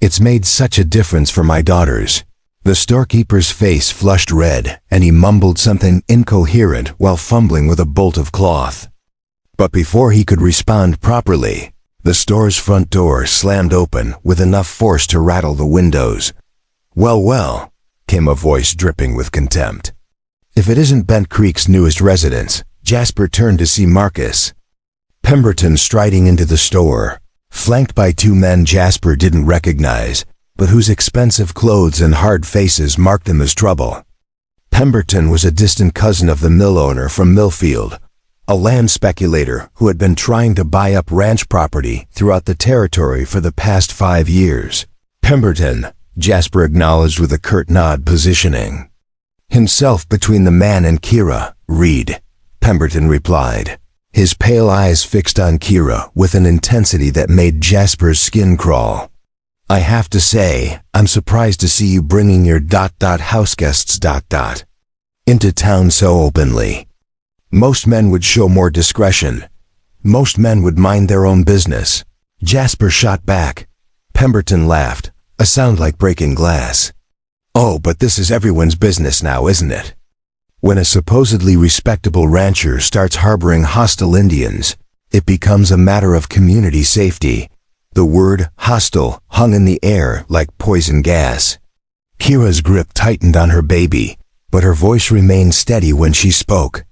It's made such a difference for my daughters." The storekeeper's face flushed red, and he mumbled something incoherent while fumbling with a bolt of cloth. But before he could respond properly, the store's front door slammed open with enough force to rattle the windows. "Well, well," came a voice dripping with contempt. "If it isn't Bent Creek's newest residence." Jasper turned to see Marcus Pemberton striding into the store, flanked by two men Jasper didn't recognize, but whose expensive clothes and hard faces marked him as trouble. Pemberton was a distant cousin of the mill owner from Millfield, a land speculator who had been trying to buy up ranch property throughout the territory for the past 5 years. "Pemberton," Jasper acknowledged with a curt nod, positioning himself between the man and Kira. "Reed," Pemberton replied, his pale eyes fixed on Kira with an intensity that made Jasper's skin crawl. "I have to say, I'm surprised to see you bringing your house guests into town so openly. Most men would show more discretion. Most men would mind their own business." Jasper shot back. Pemberton laughed, a sound like breaking glass. "Oh, but this is everyone's business now, isn't it? When a supposedly respectable rancher starts harboring hostile Indians, it becomes a matter of community safety." The word hostile hung in the air like poison gas. Kira's grip tightened on her baby, but her voice remained steady when she spoke.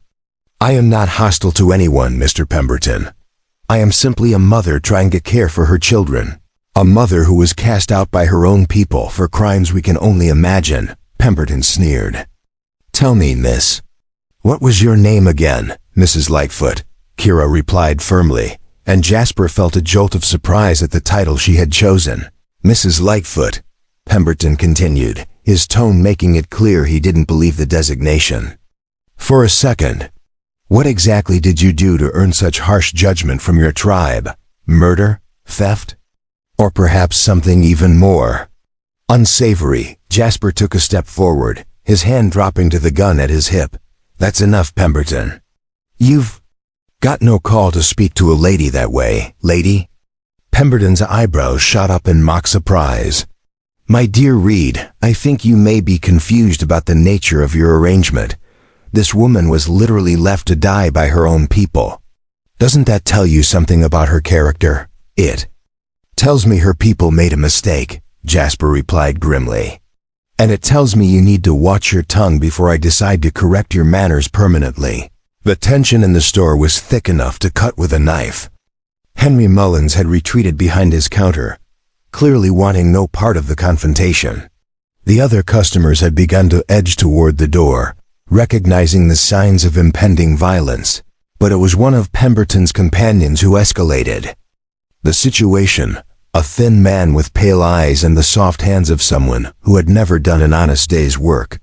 "I am not hostile to anyone, Mr. Pemberton. I am simply a mother trying to care for her children. A mother who was cast out by her own people for crimes we can only imagine," Pemberton sneered. "Tell me, miss, what was your name again?" "Mrs. Lightfoot," Kira replied firmly, and Jasper felt a jolt of surprise at the title she had chosen. "Mrs. Lightfoot," Pemberton continued, his tone making it clear he didn't believe the designation. "For a second, what exactly did you do to earn such harsh judgment from your tribe? Murder? Theft? Or perhaps something even more unsavory?" Jasper took a step forward, his hand dropping to the gun at his hip. "That's enough, Pemberton. You've got no call to speak to a lady that way, lady." Pemberton's eyebrows shot up in mock surprise. "My dear Reed, I think you may be confused about the nature of your arrangement. This woman was literally left to die by her own people. Doesn't that tell you something about her character?" "It tells me her people made a mistake," Jasper replied grimly. "And it tells me you need to watch your tongue before I decide to correct your manners permanently." The tension in the store was thick enough to cut with a knife. Henry Mullins had retreated behind his counter, clearly wanting no part of the confrontation. The other customers had begun to edge toward the door, recognizing the signs of impending violence, but it was one of Pemberton's companions who escalated the situation, a thin man with pale eyes and the soft hands of someone who had never done an honest day's work.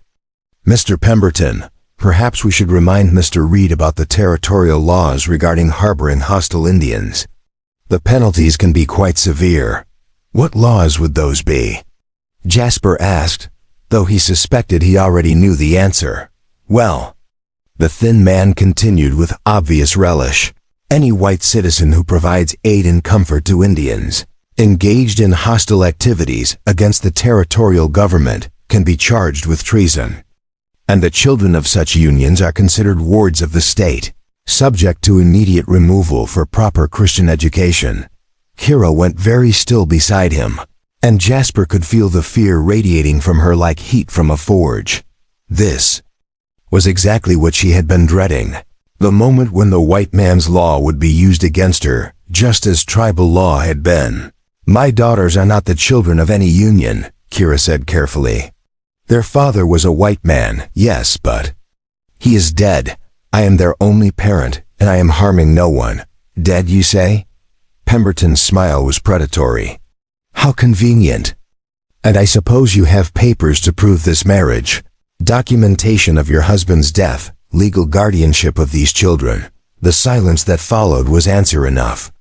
"Mr. Pemberton, perhaps we should remind Mr. Reed about the territorial laws regarding harboring hostile Indians." The penalties can be quite severe. What laws would those be? Jasper asked, though he suspected he already knew the answer. Well, the thin man continued with obvious relish. Any white citizen who provides aid and comfort to Indians, engaged in hostile activities against the territorial government, can be charged with treason. And the children of such unions are considered wards of the state, subject to immediate removal for proper Christian education. Kira went very still beside him, and Jasper could feel the fear radiating from her like heat from a forge. This was exactly what she had been dreading. The moment when the white man's law would be used against her, just as tribal law had been. My daughters are not the children of any union, Kira said carefully. Their father was a white man, yes, but he is dead. I am their only parent, and I am harming no one. Dead, you say? Pemberton's smile was predatory. How convenient. And I suppose you have papers to prove this marriage. Documentation of your husband's death, legal guardianship of these children. The silence that followed was answer enough.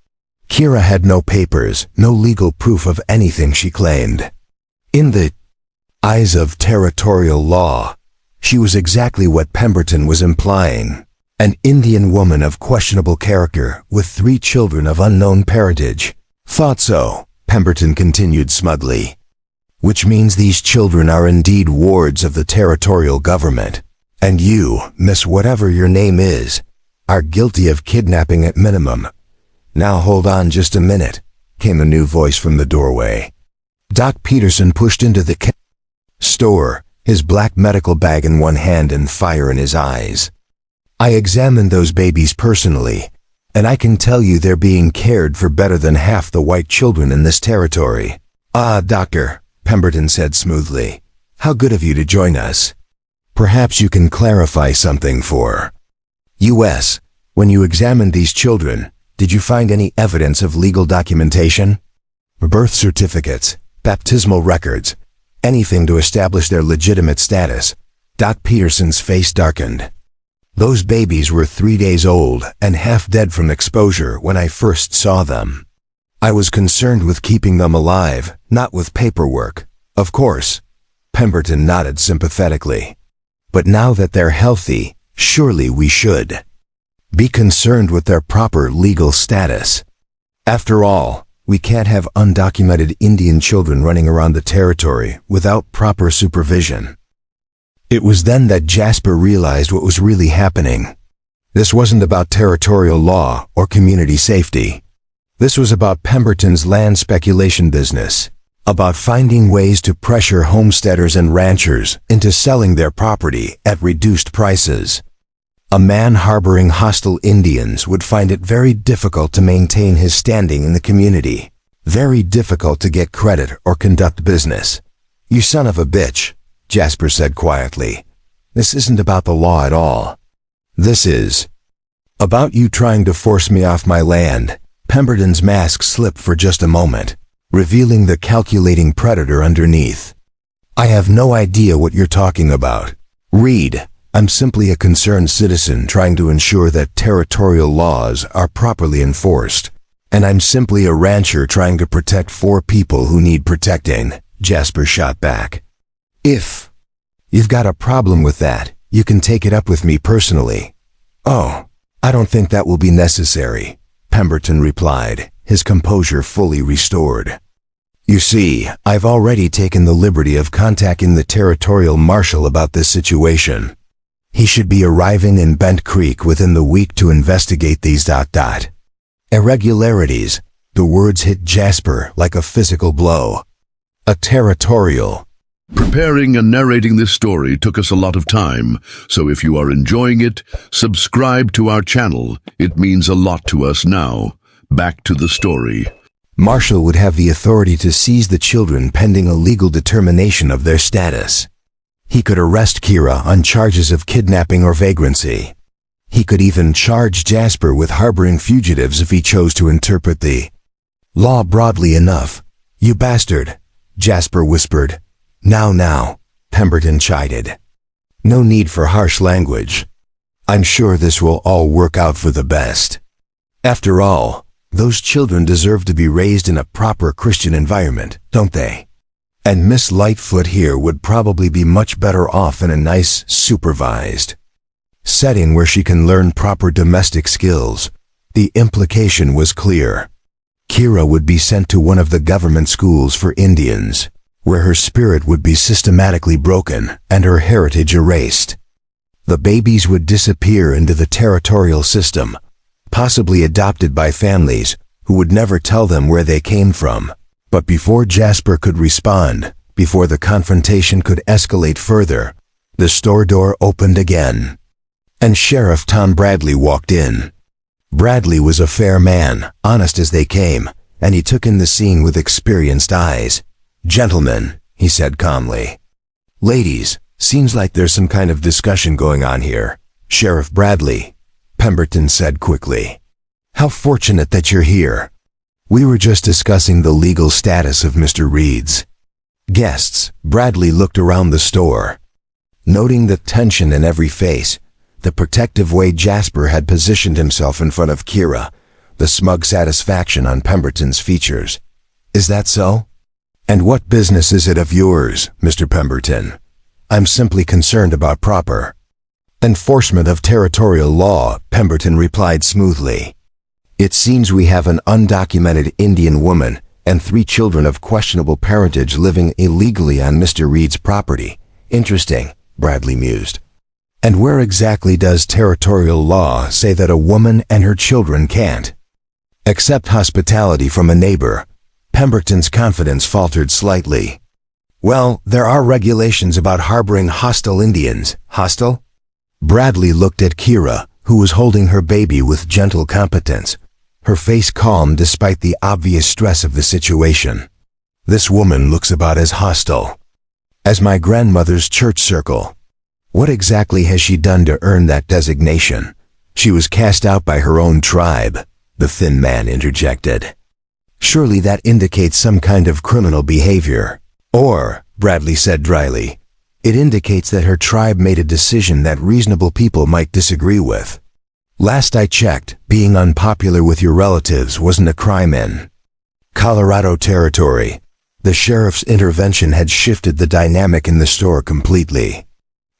Kira had no papers, no legal proof of anything she claimed. In the eyes of territorial law, she was exactly what Pemberton was implying. An Indian woman of questionable character with 3 children of unknown parentage. Thought so, Pemberton continued smugly. Which means these children are indeed wards of the territorial government. And you, Miss whatever your name is, are guilty of kidnapping at minimum. Now hold on just a minute, came a new voice from the doorway. Doc Peterson pushed into the store, his black medical bag in one hand and fire in his eyes. I examined those babies personally, and I can tell you they're being cared for better than half the white children in this territory. Ah, doctor, Pemberton said smoothly. How good of you to join us. Perhaps you can clarify something for U.S. When you examined these children, did you find any evidence of legal documentation? Birth certificates, baptismal records, anything to establish their legitimate status? Doc Peterson's face darkened. Those babies were 3 days old and half dead from exposure when I first saw them. I was concerned with keeping them alive, not with paperwork. Of course. Pemberton nodded sympathetically. But now that they're healthy, surely we should be concerned with their proper legal status. After all, we can't have undocumented Indian children running around the territory without proper supervision. It was then that Jasper realized what was really happening. This wasn't about territorial law or community safety. This was about Pemberton's land speculation business, about finding ways to pressure homesteaders and ranchers into selling their property at reduced prices. A man harboring hostile Indians would find it very difficult to maintain his standing in the community, very difficult to get credit or conduct business. You son of a bitch, Jasper said quietly. This isn't about the law at all. This is about you trying to force me off my land. Pemberton's mask slipped for just a moment, revealing the calculating predator underneath. I have no idea what you're talking about. Read, I'm simply a concerned citizen trying to ensure that territorial laws are properly enforced. And I'm simply a rancher trying to protect 4 people who need protecting, Jasper shot back. If you've got a problem with that, you can take it up with me personally. Oh, I don't think that will be necessary, Pemberton replied, his composure fully restored. You see, I've already taken the liberty of contacting the territorial marshal about this situation. He should be arriving in Bent Creek within the week to investigate these irregularities. The words hit Jasper like a physical blow. A territorial. Preparing and narrating this story took us a lot of time, so if you are enjoying it, subscribe to our channel. It means a lot to us now. Back to the story. Marshall would have the authority to seize the children pending a legal determination of their status. He could arrest Kira on charges of kidnapping or vagrancy. He could even charge Jasper with harboring fugitives if he chose to interpret the law broadly enough. You bastard, Jasper whispered. Now, Pemberton chided. No need for harsh language. I'm sure this will all work out for the best. After all, Those children deserve to be raised in a proper Christian environment, don't they? And Miss Lightfoot here would probably be much better off in a nice, supervised setting where she can learn proper domestic skills. The implication was clear. Kira would be sent to one of the government schools for Indians, where her spirit would be systematically broken and her heritage erased. The babies would disappear into the territorial system, possibly adopted by families who would never tell them where they came from. But before Jasper could respond, before the confrontation could escalate further, the store door opened again, and Sheriff Tom Bradley walked in. Bradley was a fair man, honest as they came, and he took in the scene with experienced eyes. "Gentlemen," he said calmly. "Ladies, seems like there's some kind of discussion going on here." "Sheriff Bradley," Pemberton said quickly. "How fortunate that you're here. We were just discussing the legal status of Mr. Reed's guests." Bradley looked around the store, noting the tension in every face, the protective way Jasper had positioned himself in front of Kira, the smug satisfaction on Pemberton's features. "Is that so? And what business is it of yours, Mr. Pemberton? I'm simply concerned about proper enforcement of territorial law," Pemberton replied smoothly. "It seems we have an undocumented Indian woman and 3 children of questionable parentage living illegally on Mr. Reed's property." "Interesting," Bradley mused. "And where exactly does territorial law say that a woman and her children can't accept hospitality from a neighbor?" Pemberton's confidence faltered slightly. "Well, there are regulations about harboring hostile Indians." "Hostile?" Bradley looked at Kira, who was holding her baby with gentle competence, her face calm despite the obvious stress of the situation. "This woman looks about as hostile as my grandmother's church circle." "What exactly has she done to earn that designation?" "She was cast out by her own tribe," the thin man interjected. "Surely that indicates some kind of criminal behavior." "Or," Bradley said dryly, "it indicates that her tribe made a decision that reasonable people might disagree with. Last I checked, being unpopular with your relatives wasn't a crime in Colorado territory." The sheriff's intervention had shifted the dynamic in the store completely.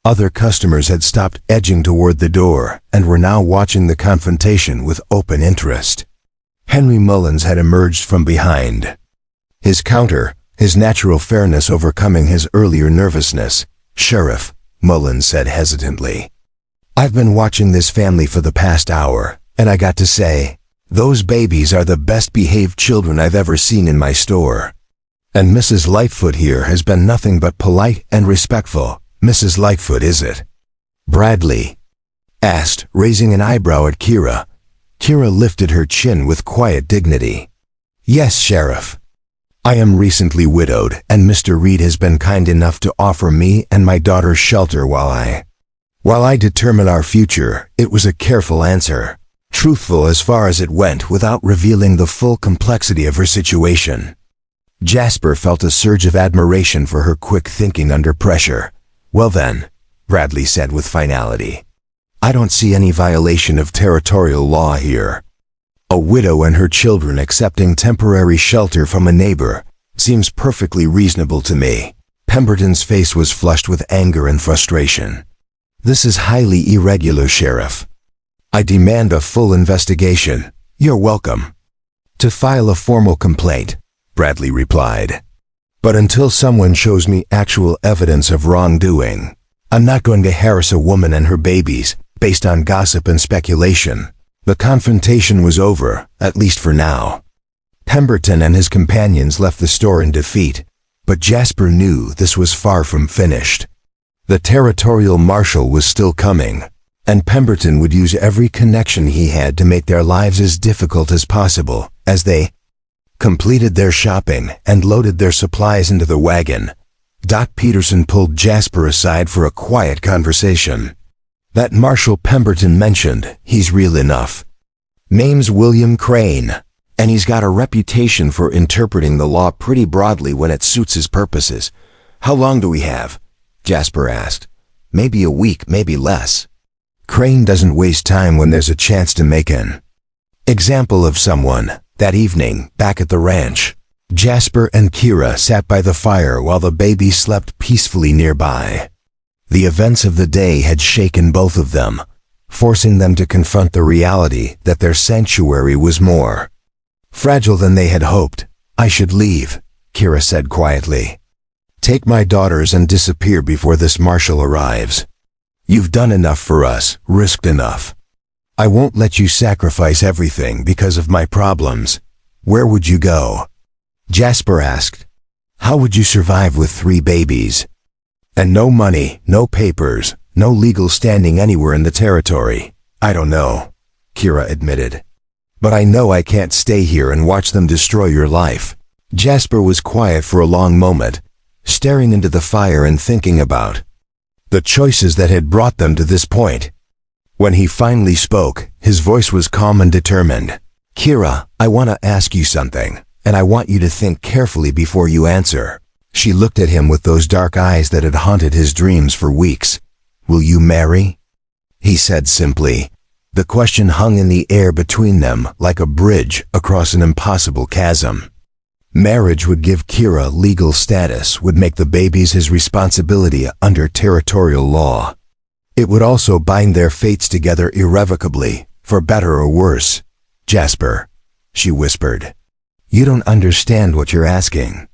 Other customers had stopped edging toward the door and were now watching the confrontation with open interest. Henry Mullins had emerged from behind his counter, his natural fairness overcoming his earlier nervousness. "Sheriff," Mullins said hesitantly, "I've been watching this family for the past hour, and I got to say, those babies are the best behaved children I've ever seen in my store. And Mrs. Lightfoot here has been nothing but polite and respectful." "Mrs. Lightfoot, is it?" Bradley asked, raising an eyebrow at Kira. Kira lifted her chin with quiet dignity. "Yes, Sheriff. I am recently widowed, and Mr. Reed has been kind enough to offer me and my daughter shelter while I determine our future." It was a careful answer, truthful as far as it went without revealing the full complexity of her situation. Jasper felt a surge of admiration for her quick thinking under pressure. "Well then," Bradley said with finality, "I don't see any violation of territorial law here. A widow and her children accepting temporary shelter from a neighbor seems perfectly reasonable to me." Pemberton's face was flushed with anger and frustration. "This is highly irregular, Sheriff. I demand a full investigation." "You're welcome to file a formal complaint," Bradley replied. "But until someone shows me actual evidence of wrongdoing, I'm not going to harass a woman and her babies based on gossip and speculation." The confrontation was over, at least for now. Pemberton and his companions left the store in defeat, but Jasper knew this was far from finished. The territorial marshal was still coming, and Pemberton would use every connection he had to make their lives as difficult as possible. As they completed their shopping and loaded their supplies into the wagon, Doc Peterson pulled Jasper aside for a quiet conversation. "That Marshal Pemberton mentioned, he's real enough. Name's William Crane, and he's got a reputation for interpreting the law pretty broadly when it suits his purposes." "How long do we have?" Jasper asked. "Maybe a week, maybe less. Crane doesn't waste time when there's a chance to make an example of someone." That evening, back at the ranch, Jasper and Kira sat by the fire while the baby slept peacefully nearby. The events of the day had shaken both of them, forcing them to confront the reality that their sanctuary was more fragile than they had hoped. "I should leave," Kira said quietly. "Take my daughters and disappear before this marshal arrives. You've done enough for us, risked enough. I won't let you sacrifice everything because of my problems." "Where would you go?" Jasper asked. "How would you survive with 3 babies? And no money, no papers, no legal standing anywhere in the territory?" "I don't know," Kira admitted. "But I know I can't stay here and watch them destroy your life." Jasper was quiet for a long moment, staring into the fire and thinking about the choices that had brought them to this point. When he finally spoke, his voice was calm and determined. "Kira, I want to ask you something, and I want you to think carefully before you answer." She looked at him with those dark eyes that had haunted his dreams for weeks. "Will you marry?" he said simply. The question hung in the air between them like a bridge across an impossible chasm. Marriage would give Kira legal status, would make the babies his responsibility under territorial law. It would also bind their fates together irrevocably, for better or worse. "Jasper," she whispered, "you don't understand what you're asking.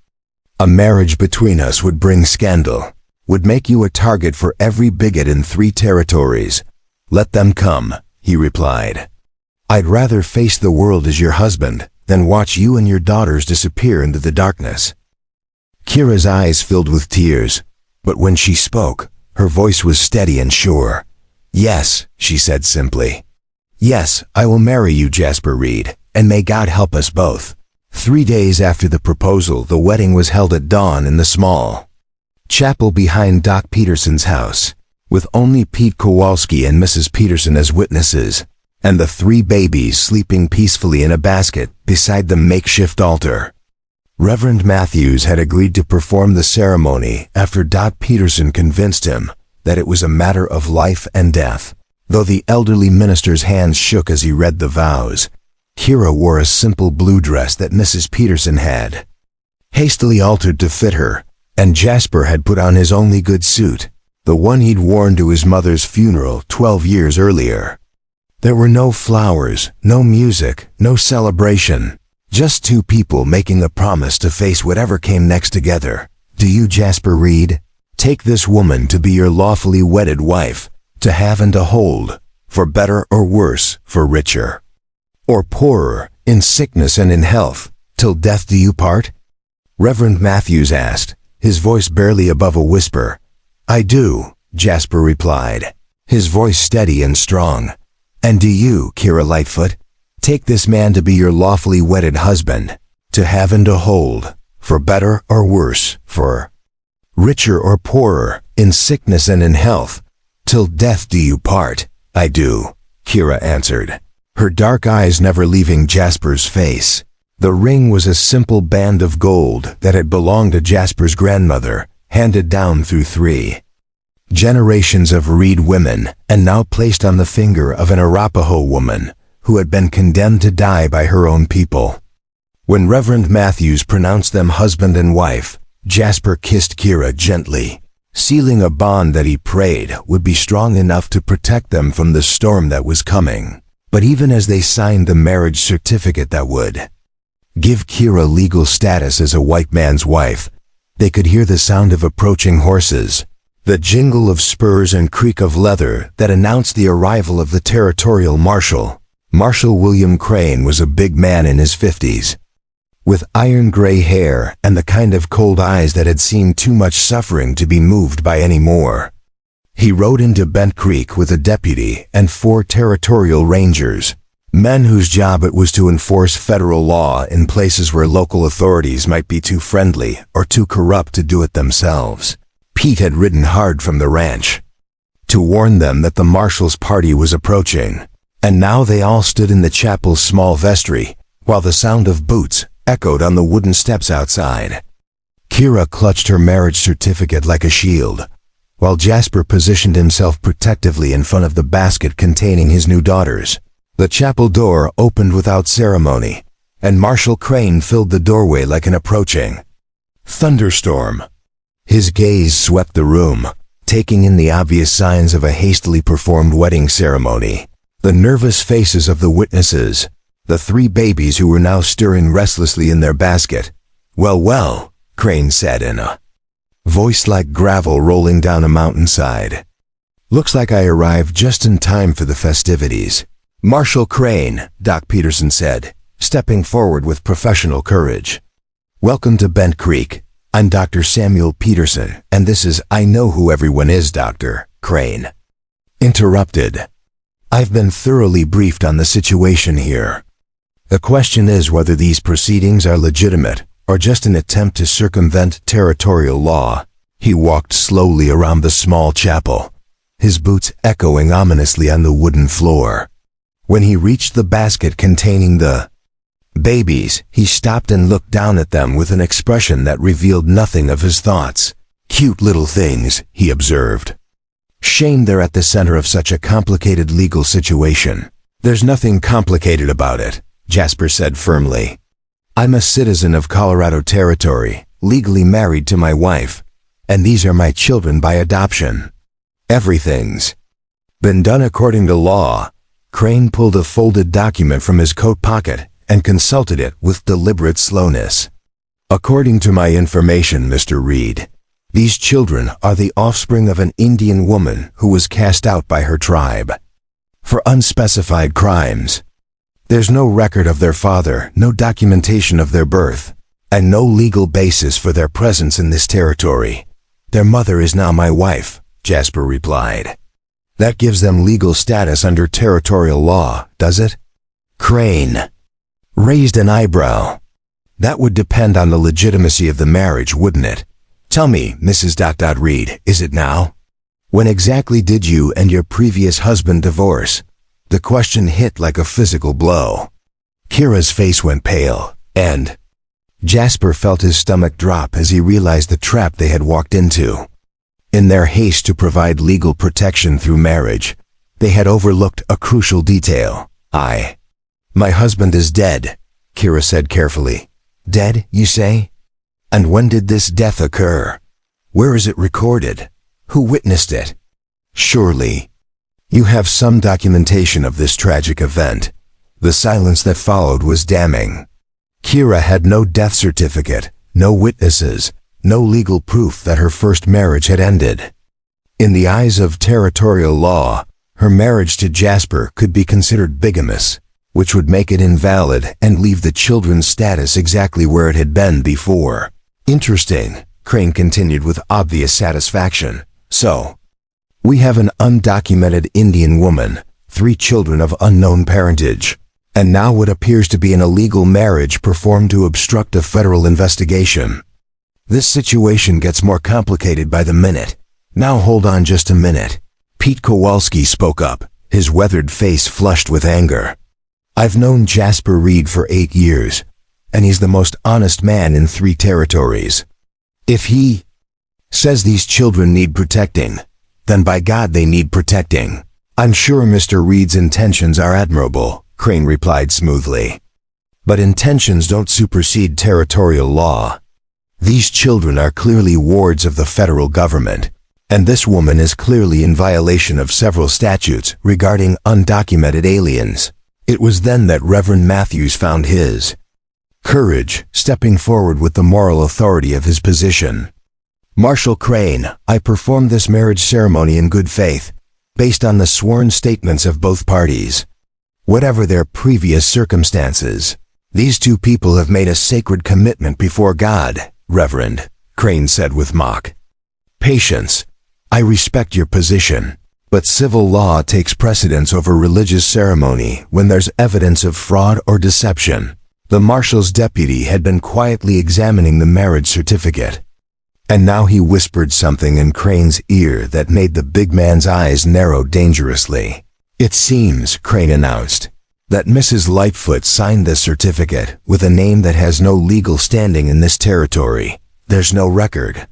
A marriage between us would bring scandal, would make you a target for every bigot in 3 territories. Let them come," he replied. "I'd rather face the world as your husband than watch you and your daughters disappear into the darkness." Kira's eyes filled with tears, but when she spoke, her voice was steady and sure. "Yes," she said simply. "Yes, I will marry you, Jasper Reed, and may God help us both." 3 days after the proposal, the wedding was held at dawn in the small chapel behind Doc Peterson's house, with only Pete Kowalski and Mrs. Peterson as witnesses, and the 3 babies sleeping peacefully in a basket beside the makeshift altar. Reverend Matthews had agreed to perform the ceremony after Doc Peterson convinced him that it was a matter of life and death. Though the elderly minister's hands shook as he read the vows, Kira wore a simple blue dress that Mrs. Peterson had hastily altered to fit her, and Jasper had put on his only good suit, the one he'd worn to his mother's funeral 12 years earlier. There were no flowers, no music, no celebration, just 2 people making a promise to face whatever came next together. "Do you, Jasper Reed, take this woman to be your lawfully wedded wife, to have and to hold, for better or worse, for richer or poorer, in sickness and in health, till death do you part?" Reverend Matthews asked, his voice barely above a whisper. "I do," Jasper replied, his voice steady and strong. "And do you, Kira Lightfoot, take this man to be your lawfully wedded husband, to have and to hold, for better or worse, for richer or poorer, in sickness and in health, till death do you part?" "I do," Kira answered, her dark eyes never leaving Jasper's face. The ring was a simple band of gold that had belonged to Jasper's grandmother, handed down through 3 generations of Reed women, and now placed on the finger of an Arapaho woman who had been condemned to die by her own people. When Reverend Matthews pronounced them husband and wife, Jasper kissed Kira gently, sealing a bond that he prayed would be strong enough to protect them from the storm that was coming. But even as they signed the marriage certificate that would give Kira legal status as a white man's wife, they could hear the sound of approaching horses, the jingle of spurs and creak of leather that announced the arrival of the territorial marshal. Marshal William Crane was a big man in his 50s, with iron-gray hair and the kind of cold eyes that had seen too much suffering to be moved by any more. He rode into Bent Creek with a deputy and 4 territorial rangers, men whose job it was to enforce federal law in places where local authorities might be too friendly or too corrupt to do it themselves. Pete had ridden hard from the ranch to warn them that the marshal's party was approaching, and now they all stood in the chapel's small vestry, while the sound of boots echoed on the wooden steps outside. Kira clutched her marriage certificate like a shield, while Jasper positioned himself protectively in front of the basket containing his new daughters. The chapel door opened without ceremony, and Marshal Crane filled the doorway like an approaching thunderstorm. His gaze swept the room, taking in the obvious signs of a hastily performed wedding ceremony. The nervous faces of the witnesses, the 3 babies who were now stirring restlessly in their basket. Well, Crane said in a voice like gravel rolling down a mountainside. Looks like I arrived just in time for the festivities. Marshal Crane, Doc Peterson said, stepping forward with professional courage. Welcome to Bent Creek. I'm Dr. Samuel Peterson, and this is I Know Who Everyone Is, Dr. Crane interrupted. I've been thoroughly briefed on the situation here. The question is whether these proceedings are legitimate or just an attempt to circumvent territorial law. He walked slowly around the small chapel, his boots echoing ominously on the wooden floor. When he reached the basket containing the babies, he stopped and looked down at them with an expression that revealed nothing of his thoughts. Cute little things, he observed. Shame they're at the center of such a complicated legal situation. There's nothing complicated about it, Jasper said firmly. I'm a citizen of Colorado Territory, legally married to my wife, and these are my children by adoption. Everything's been done according to law. Crane pulled a folded document from his coat pocket and consulted it with deliberate slowness. According to my information, Mr. Reed, these children are the offspring of an Indian woman who was cast out by her tribe for unspecified crimes. There's no record of their father, no documentation of their birth, and no legal basis for their presence in this territory. Their mother is now my wife, Jasper replied. That gives them legal status under territorial law, does it? Crane raised an eyebrow. That would depend on the legitimacy of the marriage, wouldn't it? Tell me, Mrs. Reed, is it now? When exactly did you and your previous husband divorce? The question hit like a physical blow. Kira's face went pale, and Jasper felt his stomach drop as he realized the trap they had walked into. In their haste to provide legal protection through marriage, they had overlooked a crucial detail. My husband is dead, Kira said carefully. Dead, you say? And when did this death occur? Where is it recorded? Who witnessed it? Surely, you have some documentation of this tragic event. The silence that followed was damning. Kira had no death certificate, no witnesses, no legal proof that her first marriage had ended. In the eyes of territorial law, her marriage to Jasper could be considered bigamous, which would make it invalid and leave the children's status exactly where it had been before. Interesting, Crane continued with obvious satisfaction. So, we have an undocumented Indian woman, 3 children of unknown parentage, and now what appears to be an illegal marriage performed to obstruct a federal investigation. This situation gets more complicated by the minute. Now hold on just a minute. Pete Kowalski spoke up, his weathered face flushed with anger. I've known Jasper Reed for 8 years, and he's the most honest man in 3 territories. If he says these children need protecting, then by God they need protecting. I'm sure Mr. Reed's intentions are admirable, Crane replied smoothly. But intentions don't supersede territorial law. These children are clearly wards of the federal government, and this woman is clearly in violation of several statutes regarding undocumented aliens. It was then that Reverend Matthews found his courage, stepping forward with the moral authority of his position. Marshal Crane, I performed this marriage ceremony in good faith, based on the sworn statements of both parties. Whatever their previous circumstances, these 2 people have made a sacred commitment before God, Reverend, Crane said with mock patience. I respect your position, but civil law takes precedence over religious ceremony when there's evidence of fraud or deception. The marshal's deputy had been quietly examining the marriage certificate, and now he whispered something in Crane's ear that made the big man's eyes narrow dangerously. It seems, Crane announced, that Mrs. Lightfoot signed this certificate with a name that has no legal standing in this territory. There's no record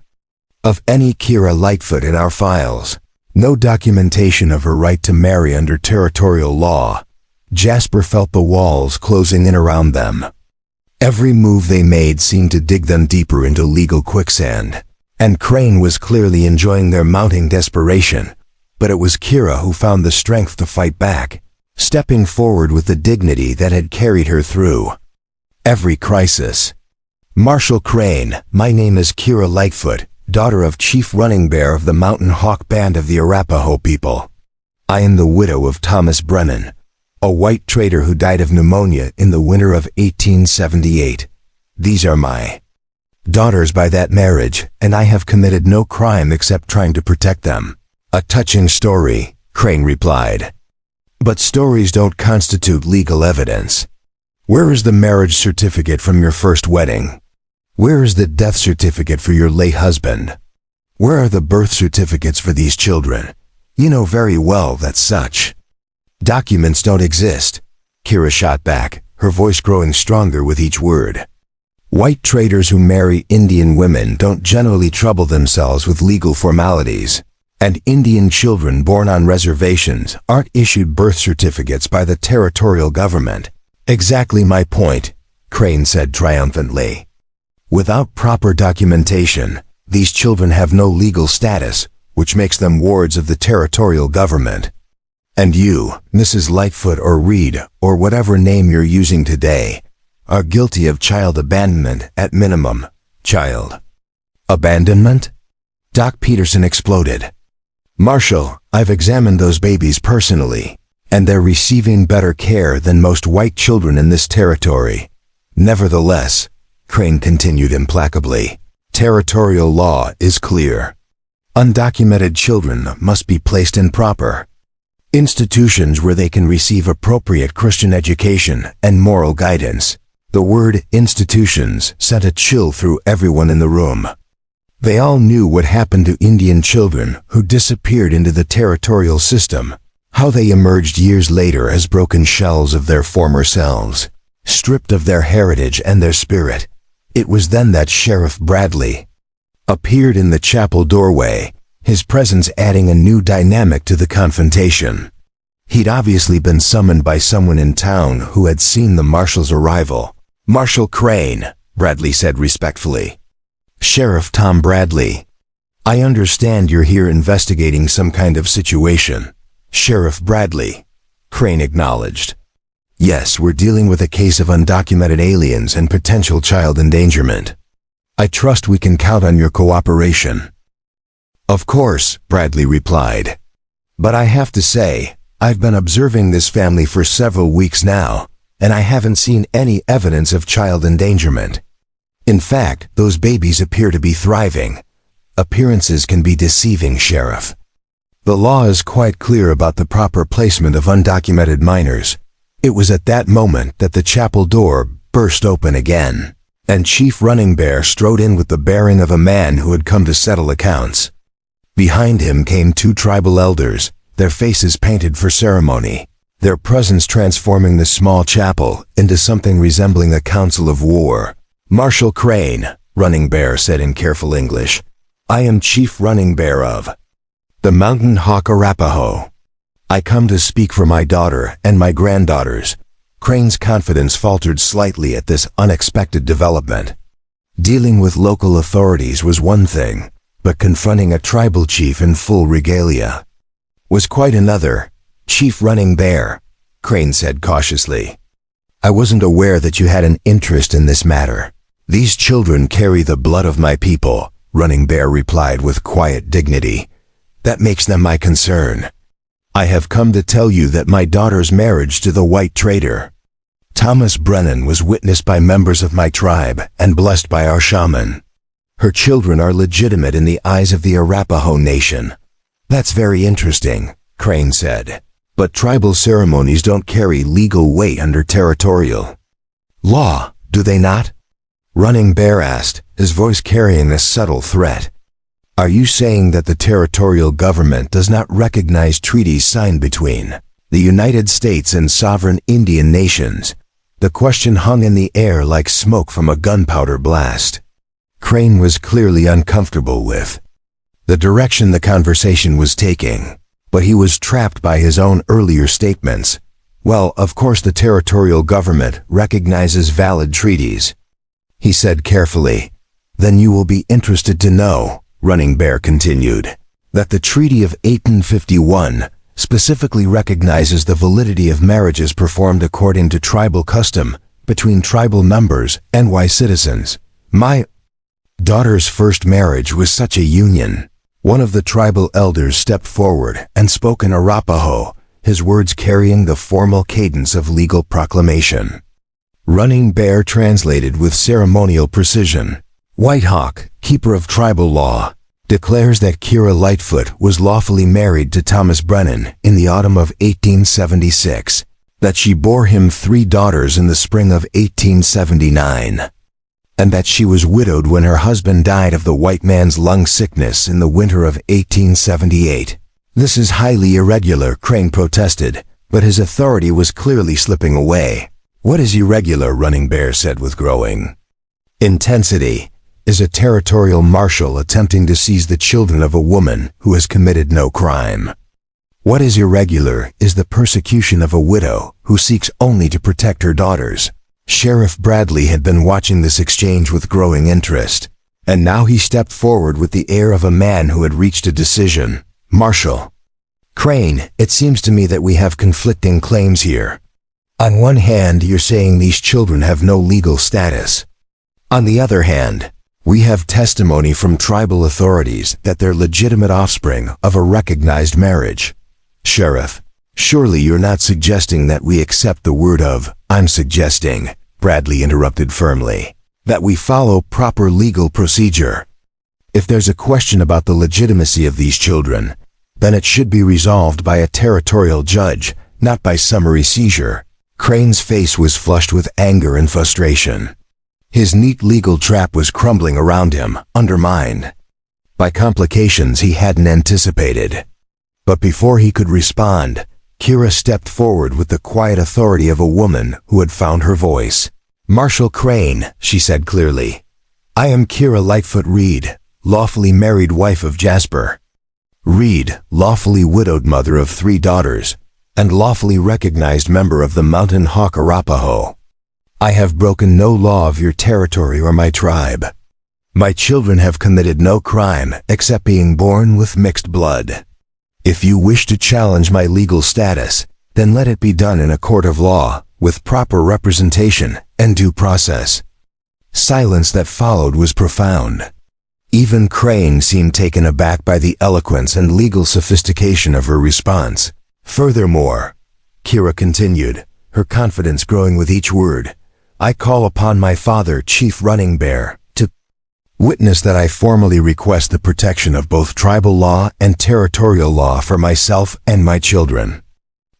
of any Kira Lightfoot in our files. No documentation of her right to marry under territorial law. Jasper felt the walls closing in around them. Every move they made seemed to dig them deeper into legal quicksand. And Crane was clearly enjoying their mounting desperation. But it was Kira who found the strength to fight back, stepping forward with the dignity that had carried her through every crisis. Marshal Crane, my name is Kira Lightfoot, daughter of Chief Running Bear of the Mountain Hawk Band of the Arapaho people. I am the widow of Thomas Brennan, a white trader who died of pneumonia in the winter of 1878. These are my daughters by that marriage, and I have committed no crime except trying to protect them. A touching story, Crane replied. But stories don't constitute legal evidence. Where is the marriage certificate from your first wedding? Where is the death certificate for your late husband? Where are the birth certificates for these children? You know very well that such documents don't exist. Kira shot back, her voice growing stronger with each word. White traders who marry Indian women don't generally trouble themselves with legal formalities. And Indian children born on reservations aren't issued birth certificates by the territorial government. Exactly my point, Crane said triumphantly. Without proper documentation, these children have no legal status, which makes them wards of the territorial government. And you, Mrs. Lightfoot or Reed, or whatever name you're using today, are guilty of child abandonment at minimum. Child abandonment? Doc Peterson exploded. Marshal, I've examined those babies personally, and they're receiving better care than most white children in this territory. Nevertheless, Crane continued implacably, territorial law is clear. Undocumented children must be placed in proper institutions where they can receive appropriate Christian education and moral guidance. The word institutions sent a chill through everyone in the room. They all knew what happened to Indian children who disappeared into the territorial system, how they emerged years later as broken shells of their former selves, stripped of their heritage and their spirit. It was then that Sheriff Bradley appeared in the chapel doorway, his presence adding a new dynamic to the confrontation. He'd obviously been summoned by someone in town who had seen the marshal's arrival. Marshal Crane, Bradley said respectfully. Sheriff Tom Bradley. I understand you're here investigating some kind of situation. Sheriff Bradley, Crane acknowledged. Yes, we're dealing with a case of undocumented aliens and potential child endangerment. I trust we can count on your cooperation. Of course, Bradley replied. But I have to say, I've been observing this family for several weeks now, and I haven't seen any evidence of child endangerment. In fact, those babies appear to be thriving. Appearances can be deceiving, Sheriff. The law is quite clear about the proper placement of undocumented minors. It was at that moment that the chapel door burst open again, and Chief Running Bear strode in with the bearing of a man who had come to settle accounts. Behind him came two tribal elders, their faces painted for ceremony, their presence transforming the small chapel into something resembling a council of war. Marshal Crane, Running Bear said in careful English. I am Chief Running Bear of the Mountain Hawk Arapaho. I come to speak for my daughter and my granddaughters. Crane's confidence faltered slightly at this unexpected development. Dealing with local authorities was one thing, but confronting a tribal chief in full regalia was quite another. Chief Running Bear, Crane said cautiously. I wasn't aware that you had an interest in this matter. These children carry the blood of my people, Running Bear replied with quiet dignity. That makes them my concern. I have come to tell you that my daughter's marriage to the white trader, Thomas Brennan, was witnessed by members of my tribe and blessed by our shaman. Her children are legitimate in the eyes of the Arapaho Nation. That's very interesting, Crane said. But tribal ceremonies don't carry legal weight under territorial law, do they not? Running Bear asked, his voice carrying a subtle threat. Are you saying that the territorial government does not recognize treaties signed between the United States and sovereign Indian nations? The question hung in the air like smoke from a gunpowder blast. Crane was clearly uncomfortable with the direction the conversation was taking, but he was trapped by his own earlier statements. Well, of course the territorial government recognizes valid treaties, he said carefully. Then you will be interested to know, Running Bear continued, that the Treaty of 1851 specifically recognizes the validity of marriages performed according to tribal custom between tribal members and white citizens. My daughter's first marriage was such a union. One of the tribal elders stepped forward and spoke in Arapaho, his words carrying the formal cadence of legal proclamation. Running Bear translated with ceremonial precision. White Hawk, keeper of tribal law, declares that Kira Lightfoot was lawfully married to Thomas Brennan in the autumn of 1876, that she bore him 3 daughters in the spring of 1879, and that she was widowed when her husband died of the white man's lung sickness in the winter of 1878. This is highly irregular, Crane protested, but his authority was clearly slipping away. What is irregular, Running Bear said with growing intensity, is a territorial marshal attempting to seize the children of a woman who has committed no crime. What is irregular is the persecution of a widow who seeks only to protect her daughters. Sheriff Bradley had been watching this exchange with growing interest, and now he stepped forward with the air of a man who had reached a decision. Marshal Crane, it seems to me that we have conflicting claims here. On one hand, you're saying these children have no legal status. On the other hand, we have testimony from tribal authorities that they're legitimate offspring of a recognized marriage. Sheriff, surely you're not suggesting that we accept the word of, I'm suggesting, Bradley interrupted firmly, that we follow proper legal procedure. If there's a question about the legitimacy of these children, then it should be resolved by a territorial judge, not by summary seizure. Crane's face was flushed with anger and frustration. His neat legal trap was crumbling around him, undermined by complications he hadn't anticipated. But before he could respond, Kira stepped forward with the quiet authority of a woman who had found her voice. Marshal Crane, she said clearly, I am Kira Lightfoot Reed, lawfully married wife of Jasper Reed, lawfully widowed mother of 3 daughters, and lawfully recognized member of the Mountain Hawk Arapaho. I have broken no law of your territory or my tribe. My children have committed no crime except being born with mixed blood. If you wish to challenge my legal status, then let it be done in a court of law, with proper representation and due process. Silence that followed was profound. Even Crane seemed taken aback by the eloquence and legal sophistication of her response. Furthermore, Kira continued, her confidence growing with each word, I call upon my father, Chief Running Bear, to witness that I formally request the protection of both tribal law and territorial law for myself and my children.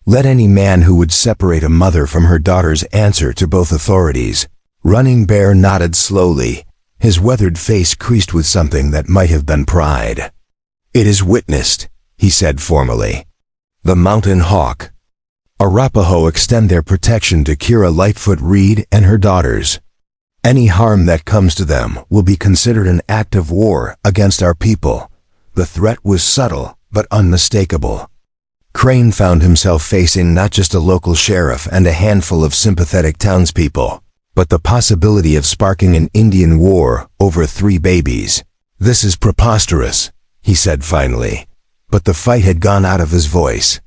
Let any man who would separate a mother from her daughters answer to both authorities. Running Bear nodded slowly, his weathered face creased with something that might have been pride. It is witnessed, he said formally. The Mountain Hawk Arapaho extend their protection to Kira Lightfoot Reed and her daughters. Any harm that comes to them will be considered an act of war against our people. The threat was subtle but unmistakable. Crane found himself facing not just a local sheriff and a handful of sympathetic townspeople, but the possibility of sparking an Indian war over 3 babies. This is preposterous, he said finally, but the fight had gone out of his voice.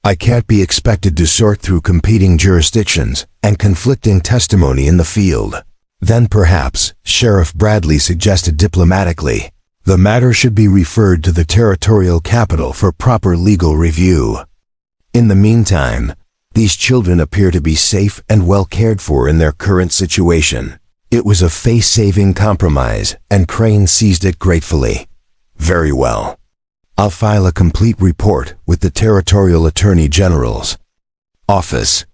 I can't be expected to sort through competing jurisdictions and conflicting testimony in the field. Then perhaps, Sheriff Bradley suggested diplomatically, the matter should be referred to the territorial capital for proper legal review. In the meantime, these children appear to be safe and well cared for in their current situation. It was a face-saving compromise, and Crane seized it gratefully. Very well. I'll file a complete report with the Territorial Attorney General's office.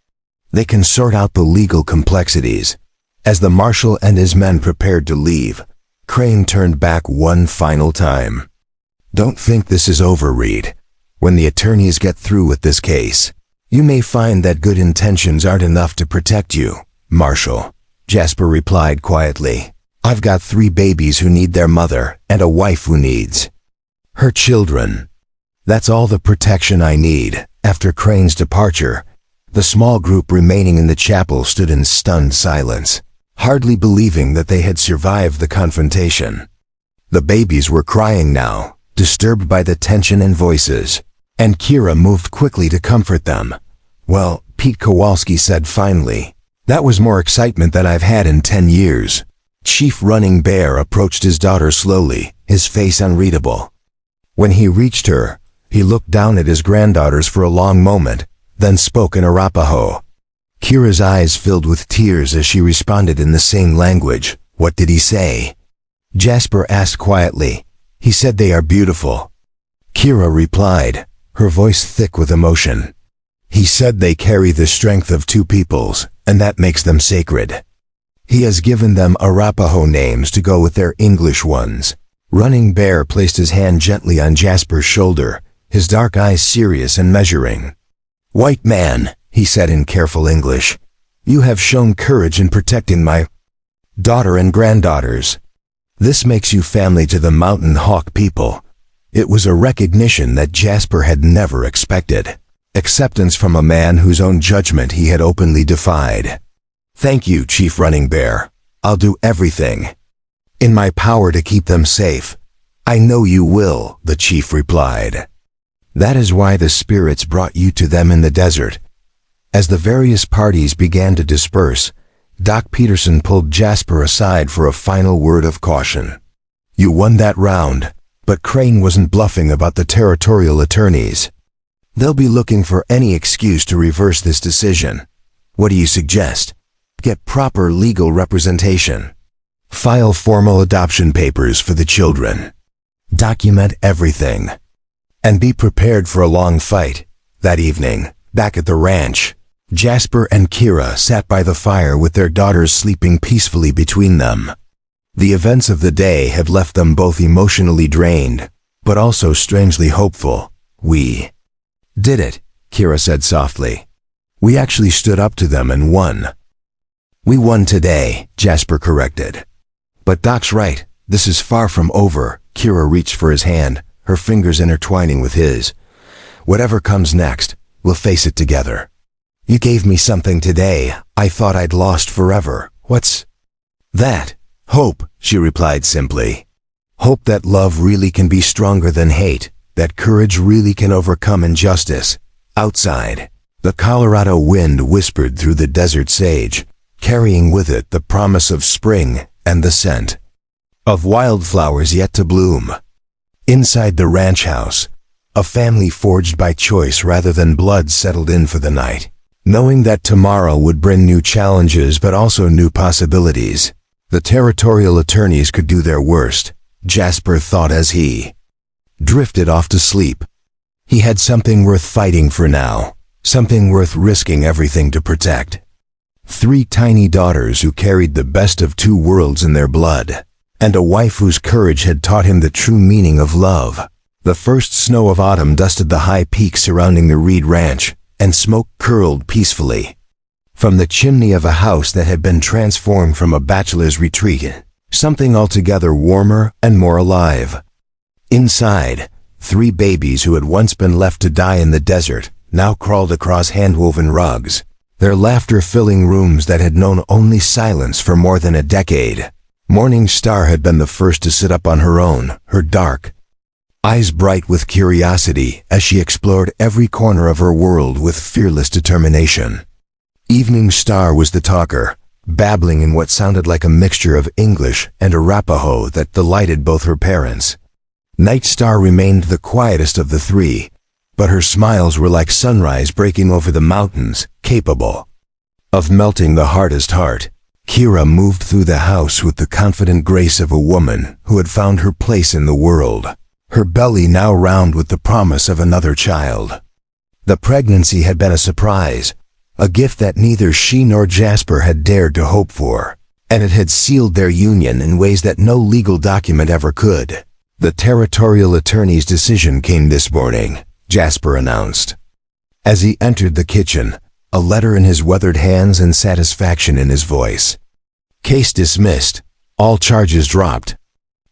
They can sort out the legal complexities. As the marshal and his men prepared to leave, Crane turned back one final time. Don't think this is over, Reed. When the attorneys get through with this case, you may find that good intentions aren't enough to protect you, Marshal, Jasper replied quietly. I've got 3 babies who need their mother and a wife who needs her children. That's all the protection I need. After Crane's departure, The small group remaining in the chapel stood in stunned silence, hardly believing that they had survived the confrontation. The babies were crying now, disturbed by the tension and voices, and Kira moved quickly to comfort them. "Well," Pete Kowalski said finally, "that was more excitement than I've had in 10 years. Chief Running Bear approached his daughter slowly, his face unreadable. When he reached her, he looked down at his granddaughters for a long moment, then spoke in Arapaho. Kira's eyes filled with tears as she responded in the same language. "What did he say?" Jasper asked quietly. "He said they are beautiful." Kira replied, her voice thick with emotion. "He said they carry the strength of two peoples, and that makes them sacred. He has given them Arapaho names to go with their English ones." Running Bear placed his hand gently on Jasper's shoulder, his dark eyes serious and measuring. "White man," he said in careful English, "you have shown courage in protecting my daughter and granddaughters. This makes you family to the Mountain Hawk people." It was a recognition that Jasper had never expected. Acceptance from a man whose own judgment he had openly defied. "Thank you, Chief Running Bear. I'll do everything in my power to keep them safe." "I know you will," the chief replied. "That is why the spirits brought you to them in the desert." As the various parties began to disperse, Doc Peterson pulled Jasper aside for a final word of caution. "You won that round, but Crane wasn't bluffing about the territorial attorneys. They'll be looking for any excuse to reverse this decision. What do you suggest? Get proper legal representation. File formal adoption papers for the children. Document everything. And be prepared for a long fight." That evening, back at the ranch, Jasper and Kira sat by the fire with their daughters sleeping peacefully between them. The events of the day had left them both emotionally drained, but also strangely hopeful. "We did it," Kira said softly. "We actually stood up to them and won." "We won today," Jasper corrected. "But Doc's right, this is far from over." Kira reached for his hand, her fingers intertwining with his. "Whatever comes next, we'll face it together. You gave me something today I thought I'd lost forever." "What's that?" "Hope," she replied simply. "Hope that love really can be stronger than hate, that courage really can overcome injustice." Outside, the Colorado wind whispered through the desert sage, carrying with it the promise of spring and the scent of wildflowers yet to bloom. Inside the ranch house, a family forged by choice rather than blood settled in for the night, knowing that tomorrow would bring new challenges but also new possibilities. The territorial attorneys could do their worst, Jasper thought as he drifted off to sleep. He had something worth fighting for now, something worth risking everything to protect. 3 tiny daughters who carried the best of 2 worlds in their blood, and a wife whose courage had taught him the true meaning of love. The first snow of autumn dusted the high peaks surrounding the Reed Ranch, and smoke curled peacefully from the chimney of a house that had been transformed from a bachelor's retreat, something altogether warmer and more alive. Inside, 3 babies who had once been left to die in the desert now crawled across hand-woven rugs, their laughter filling rooms that had known only silence for more than a decade. Morning Star had been the first to sit up on her own, her dark eyes bright with curiosity as she explored every corner of her world with fearless determination. Evening Star was the talker, babbling in what sounded like a mixture of English and Arapaho that delighted both her parents. Night Star remained the quietest of the 3, but her smiles were like sunrise breaking over the mountains, capable of melting the hardest heart. Kira moved through the house with the confident grace of a woman who had found her place in the world, her belly now round with the promise of another child. The pregnancy had been a surprise, a gift that neither she nor Jasper had dared to hope for, and it had sealed their union in ways that no legal document ever could. "The territorial attorney's decision came this morning," Jasper announced. As he entered the kitchen, a letter in his weathered hands and satisfaction in his voice. "Case dismissed. All charges dropped.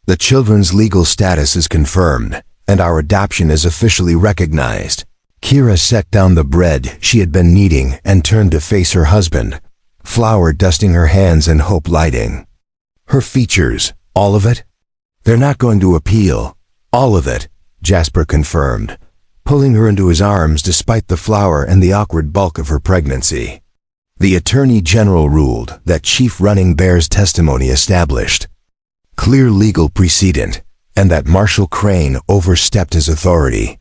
The children's legal status is confirmed, and our adoption is officially recognized." Kira set down the bread she had been kneading and turned to face her husband, flour dusting her hands and hope lighting. Her features, all of it? They're not going to appeal. All of it, Jasper confirmed, pulling her into his arms despite the flour and the awkward bulk of her pregnancy. The Attorney General ruled that Chief Running Bear's testimony established clear legal precedent and that Marshal Crane overstepped his authority.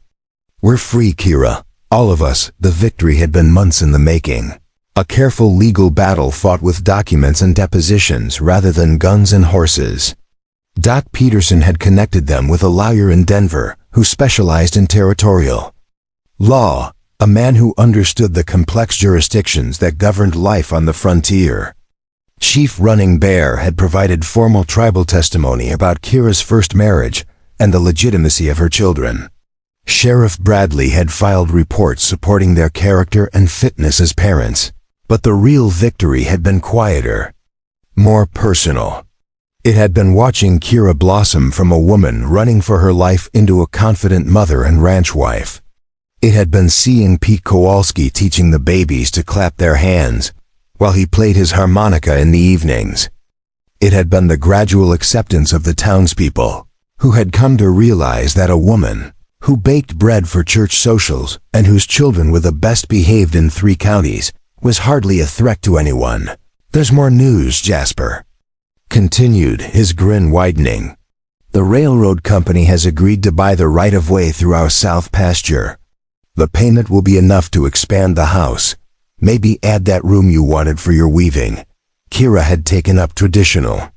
We're free, Kira. All of us. The victory had been months in the making. A careful legal battle fought with documents and depositions rather than guns and horses. Doc Peterson had connected them with a lawyer in Denver who specialized in territorial law, a man who understood the complex jurisdictions that governed life on the frontier. Chief Running Bear had provided formal tribal testimony about Kira's first marriage and the legitimacy of her children. Sheriff Bradley had filed reports supporting their character and fitness as parents, but the real victory had been quieter, more personal. It had been watching Kira blossom from a woman running for her life into a confident mother and ranch wife. It had been seeing Pete Kowalski teaching the babies to clap their hands while he played his harmonica in the evenings. It had been the gradual acceptance of the townspeople, who had come to realize that a woman who baked bread for church socials and whose children were the best behaved in 3 counties was hardly a threat to anyone. There's more news, Jasper continued, his grin widening. The railroad company has agreed to buy the right-of-way through our south pasture. The payment will be enough to expand the house. Maybe add that room you wanted for your weaving. Kira had taken up traditional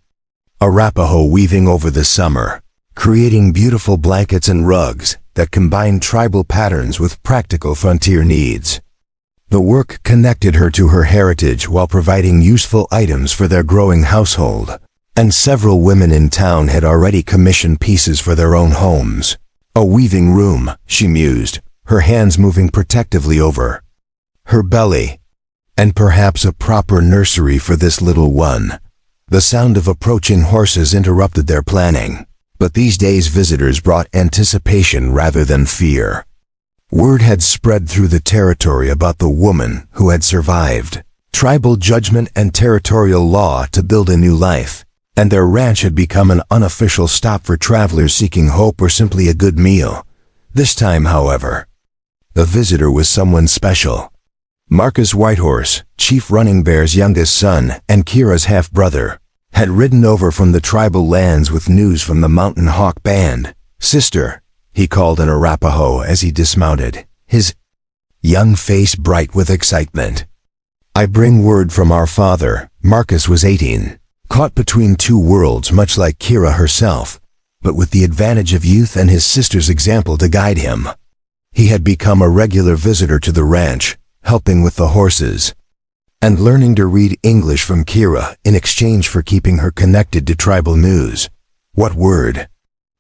Arapaho weaving over the summer, creating beautiful blankets and rugs that combined tribal patterns with practical frontier needs. The work connected her to her heritage while providing useful items for their growing household, and several women in town had already commissioned pieces for their own homes. A weaving room, she mused, her hands moving protectively over her belly, and perhaps a proper nursery for this little one. The sound of approaching horses interrupted their planning, but these days visitors brought anticipation rather than fear. Word had spread through the territory about the woman who had survived tribal judgment and territorial law to build a new life, and their ranch had become an unofficial stop for travelers seeking hope or simply a good meal. This time, however, the visitor was someone special. Marcus Whitehorse, Chief Running Bear's youngest son and Kira's half-brother, had ridden over from the tribal lands with news from the Mountain Hawk Band. Sister, he called in Arapaho as he dismounted, his young face bright with excitement. I bring word from our father. Marcus was 18, caught between 2 worlds much like Kira herself, but with the advantage of youth and his sister's example to guide him. He had become a regular visitor to the ranch, helping with the horses, and learning to read English from Kira in exchange for keeping her connected to tribal news. What word?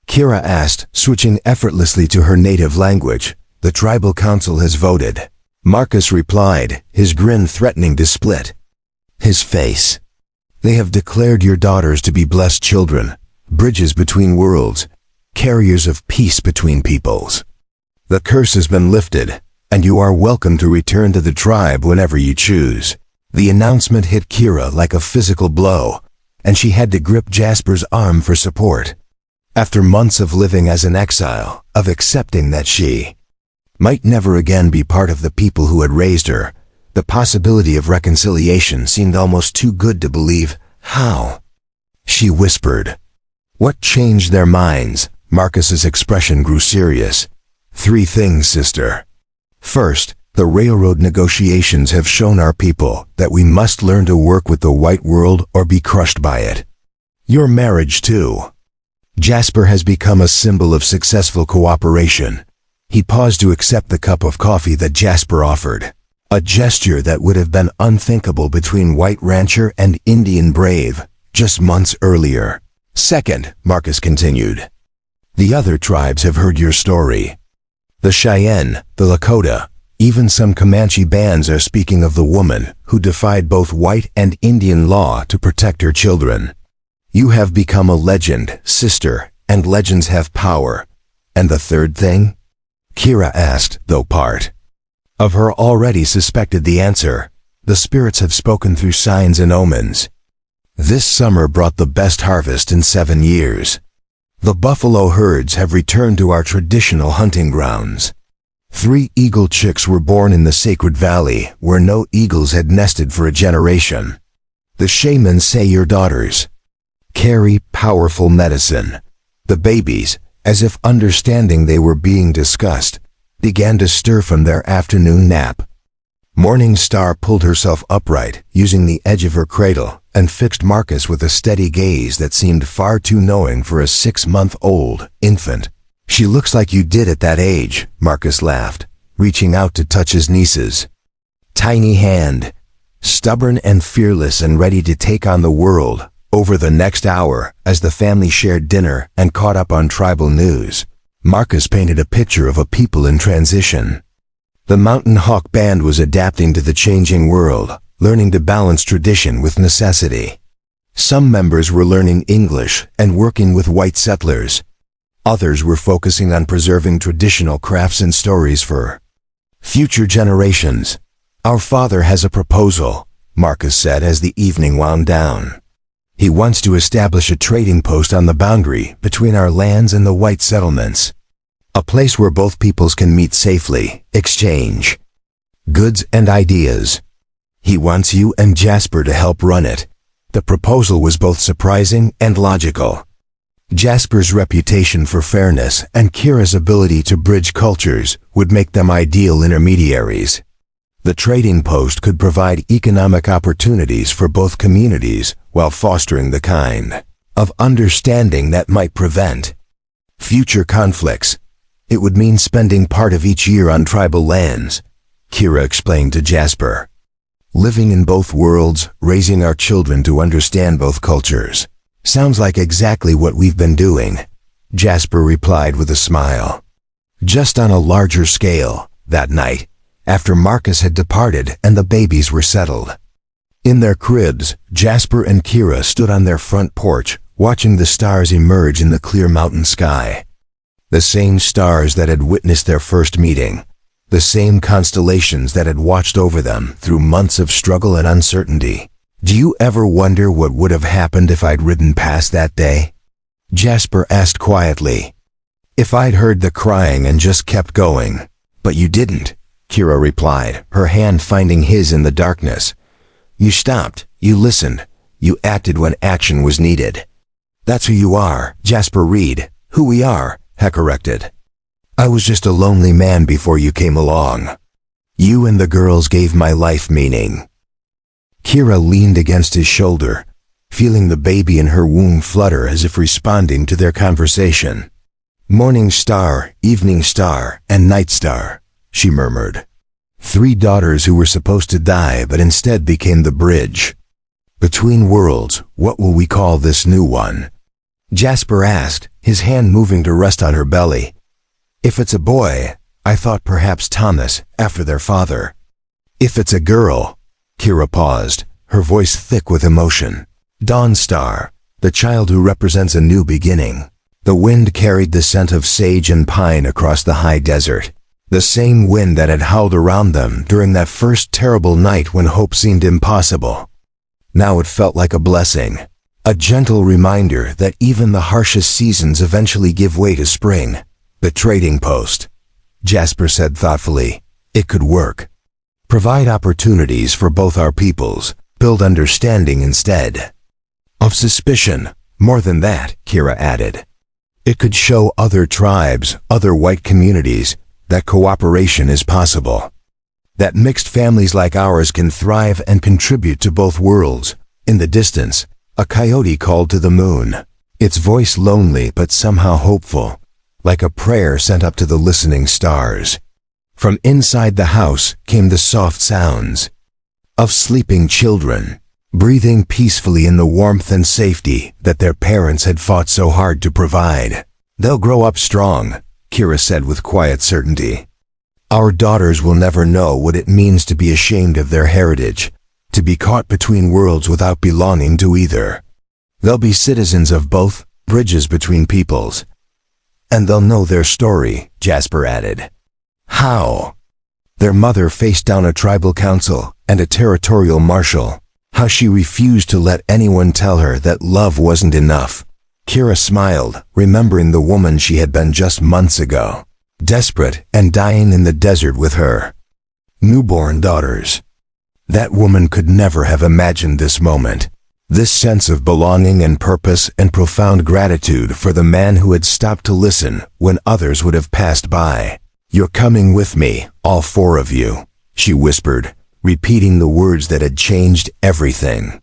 Kira asked, switching effortlessly to her native language. The tribal council has voted. Marcus replied, his grin threatening to split his face. They have declared your daughters to be blessed children, bridges between worlds, carriers of peace between peoples. The curse has been lifted, and you are welcome to return to the tribe whenever you choose. The announcement hit Kira like a physical blow, and she had to grip Jasper's arm for support. After months of living as an exile, of accepting that she might never again be part of the people who had raised her, the possibility of reconciliation seemed almost too good to believe. How? She whispered. What changed their minds? Marcus's expression grew serious. 3 things, sister. First, the railroad negotiations have shown our people that we must learn to work with the white world or be crushed by it. Your marriage, too. Jasper has become a symbol of successful cooperation. He paused to accept the cup of coffee that Jasper offered, a gesture that would have been unthinkable between white rancher and Indian brave just months earlier. Second, Marcus continued, the other tribes have heard your story. The Cheyenne, the Lakota, even some Comanche bands are speaking of the woman who defied both white and Indian law to protect her children. You have become a legend, sister, and legends have power. And the third thing? Kira asked, though part of her already suspected the answer. The spirits have spoken through signs and omens. This summer brought the best harvest in 7 years. The buffalo herds have returned to our traditional hunting grounds. 3 eagle chicks were born in the sacred valley where no eagles had nested for a generation. The shamans say your daughters carry powerful medicine. The babies, as if understanding they were being discussed, began to stir from their afternoon nap. Morning Star pulled herself upright, using the edge of her cradle, and fixed Marcus with a steady gaze that seemed far too knowing for a 6-month-old infant. She looks like you did at that age, Marcus laughed, reaching out to touch his niece's tiny hand. Stubborn and fearless and ready to take on the world. Over the next hour, as the family shared dinner and caught up on tribal news, Marcus painted a picture of a people in transition. The Mountain Hawk Band was adapting to the changing world, learning to balance tradition with necessity. Some members were learning English and working with white settlers. Others were focusing on preserving traditional crafts and stories for future generations. Our father has a proposal, Marcus said as the evening wound down. He wants to establish a trading post on the boundary between our lands and the white settlements. A place where both peoples can meet safely, exchange goods and ideas. He wants you and Jasper to help run it. The proposal was both surprising and logical. Jasper's reputation for fairness and Kira's ability to bridge cultures would make them ideal intermediaries. The trading post could provide economic opportunities for both communities while fostering the kind of understanding that might prevent future conflicts. It would mean spending part of each year on tribal lands, Kira explained to Jasper. Living in both worlds, raising our children to understand both cultures. Sounds like exactly what we've been doing, Jasper replied with a smile. Just on a larger scale. That night, after Marcus had departed and the babies were settled in their cribs, Jasper and Kira stood on their front porch, watching the stars emerge in the clear mountain sky. The same stars that had witnessed their first meeting. The same constellations that had watched over them through months of struggle and uncertainty. Do you ever wonder what would have happened if I'd ridden past that day? Jasper asked quietly. If I'd heard the crying and just kept going. But you didn't, Kira replied, her hand finding his in the darkness. You stopped, you listened, you acted when action was needed. That's who you are, Jasper Reed. Who we are, Heck corrected. I was just a lonely man before you came along. You and the girls gave my life meaning. Kira leaned against his shoulder, feeling the baby in her womb flutter as if responding to their conversation. Morning star, evening star, and night star, she murmured. 3 daughters who were supposed to die but instead became the bridge between worlds. What will we call this new one? Jasper asked, his hand moving to rest on her belly. If it's a boy, I thought perhaps Thomas, after their father. If it's a girl, Kira paused, her voice thick with emotion. Dawn Star, the child who represents a new beginning. The wind carried the scent of sage and pine across the high desert. The same wind that had howled around them during that first terrible night when hope seemed impossible. Now it felt like a blessing. A gentle reminder that even the harshest seasons eventually give way to spring. The trading post, Jasper said thoughtfully. It could work. Provide opportunities for both our peoples. Build understanding instead of suspicion. More than that, Kira added. It could show other tribes, other white communities, that cooperation is possible. That mixed families like ours can thrive and contribute to both worlds. In the distance, a coyote called to the moon, its voice lonely but somehow hopeful, like a prayer sent up to the listening stars. From inside the house came the soft sounds of sleeping children, breathing peacefully in the warmth and safety that their parents had fought so hard to provide. They'll grow up strong, Kira said with quiet certainty. Our daughters will never know what it means to be ashamed of their heritage, to be caught between worlds without belonging to either. They'll be citizens of both, bridges between peoples. And they'll know their story, Jasper added. How? Their mother faced down a tribal council and a territorial marshal. How she refused to let anyone tell her that love wasn't enough. Kira smiled, remembering the woman she had been just months ago, desperate and dying in the desert with her newborn daughters. That woman could never have imagined this moment, this sense of belonging and purpose and profound gratitude for the man who had stopped to listen when others would have passed by. "You're coming with me, all 4 of you," she whispered, repeating the words that had changed everything.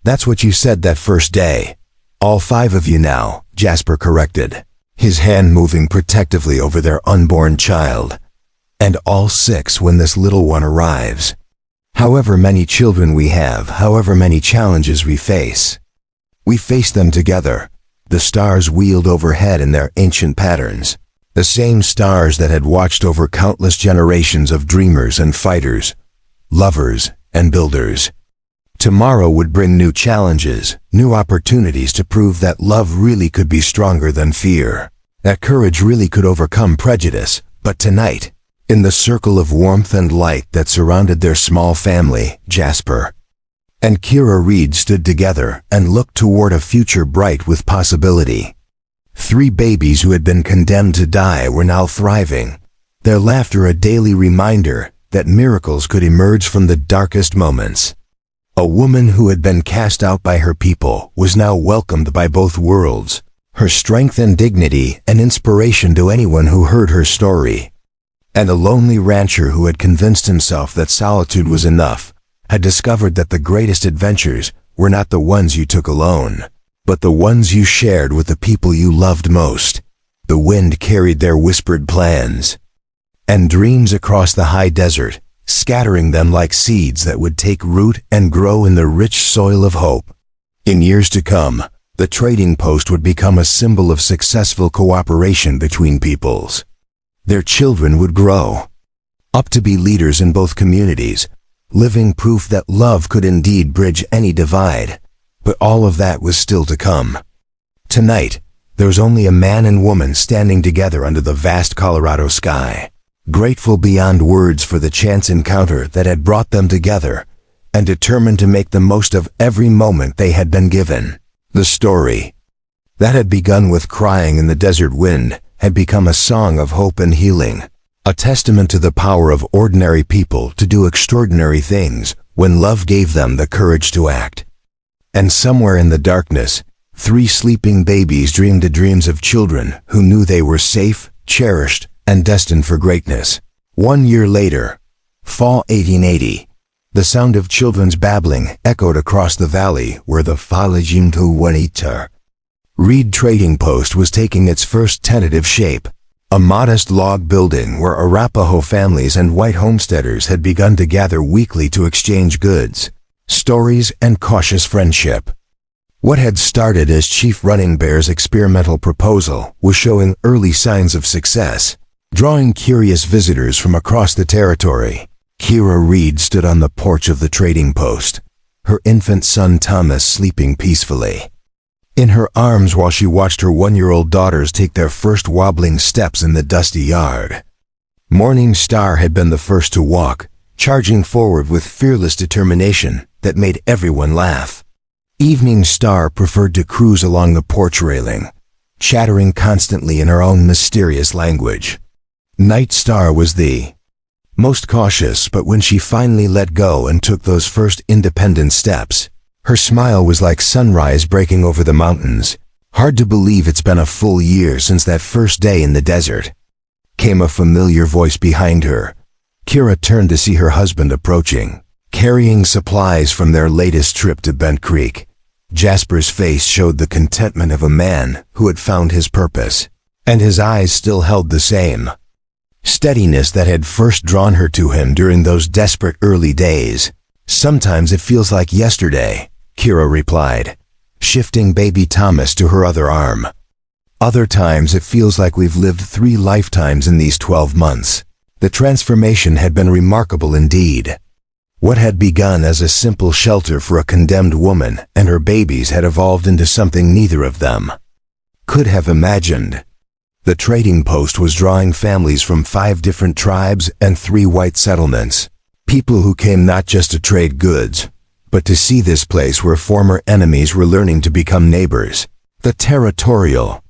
"That's what you said that first day. All 5 of you now," Jasper corrected, his hand moving protectively over their unborn child. "And all 6 when this little one arrives. However many children we have, however many challenges we face them together." The stars wheeled overhead in their ancient patterns, the same stars that had watched over countless generations of dreamers and fighters, lovers and builders. Tomorrow would bring new challenges, new opportunities to prove that love really could be stronger than fear, that courage really could overcome prejudice. But tonight, in the circle of warmth and light that surrounded their small family, Jasper and Kira Reed stood together and looked toward a future bright with possibility. 3 babies who had been condemned to die were now thriving, their laughter a daily reminder that miracles could emerge from the darkest moments. A woman who had been cast out by her people was now welcomed by both worlds, her strength and dignity an inspiration to anyone who heard her story. And a lonely rancher who had convinced himself that solitude was enough had discovered that the greatest adventures were not the ones you took alone, but the ones you shared with the people you loved most. The wind carried their whispered plans and dreams across the high desert, scattering them like seeds that would take root and grow in the rich soil of hope. In years to come, the trading post would become a symbol of successful cooperation between peoples. Their children would grow up to be leaders in both communities, living proof that love could indeed bridge any divide. But all of that was still to come. Tonight, there was only a man and woman standing together under the vast Colorado sky, grateful beyond words for the chance encounter that had brought them together, and determined to make the most of every moment they had been given. The story that had begun with crying in the desert wind had become a song of hope and healing, a testament to the power of ordinary people to do extraordinary things when love gave them the courage to act. And somewhere in the darkness, 3 sleeping babies dreamed the dreams of children who knew they were safe, cherished, and destined for greatness. 1 year later, fall 1880, the sound of children's babbling echoed across the valley where the Falajimtu Reed trading post was taking its first tentative shape, a modest log building where Arapaho families and white homesteaders had begun to gather weekly to exchange goods, stories, and cautious friendship. What had started as Chief Running Bear's experimental proposal was showing early signs of success, drawing curious visitors from across the territory. Kira Reed stood on the porch of the trading post, her infant son Thomas sleeping peacefully in her arms while she watched her 1-year-old daughters take their first wobbling steps in the dusty yard. Morning Star had been the first to walk, charging forward with fearless determination that made everyone laugh. Evening Star preferred to cruise along the porch railing, chattering constantly in her own mysterious language. Night Star was the most cautious, but when she finally let go and took those first independent steps, her smile was like sunrise breaking over the mountains. Hard to believe it's been a full year since that first day in the desert. Came a familiar voice behind her. Kira turned to see her husband approaching, carrying supplies from their latest trip to Bent Creek. Jasper's face showed the contentment of a man who had found his purpose, and his eyes still held the same steadiness that had first drawn her to him during those desperate early days. "Sometimes it feels like yesterday," Kira replied, shifting baby Thomas to her other arm. "Other times it feels like we've lived 3 lifetimes in these 12 months. The transformation had been remarkable indeed. What had begun as a simple shelter for a condemned woman and her babies had evolved into something neither of them could have imagined. The trading post was drawing families from 5 different tribes and 3 white settlements. People who came not just to trade goods, but to see this place where former enemies were learning to become neighbors. The territorial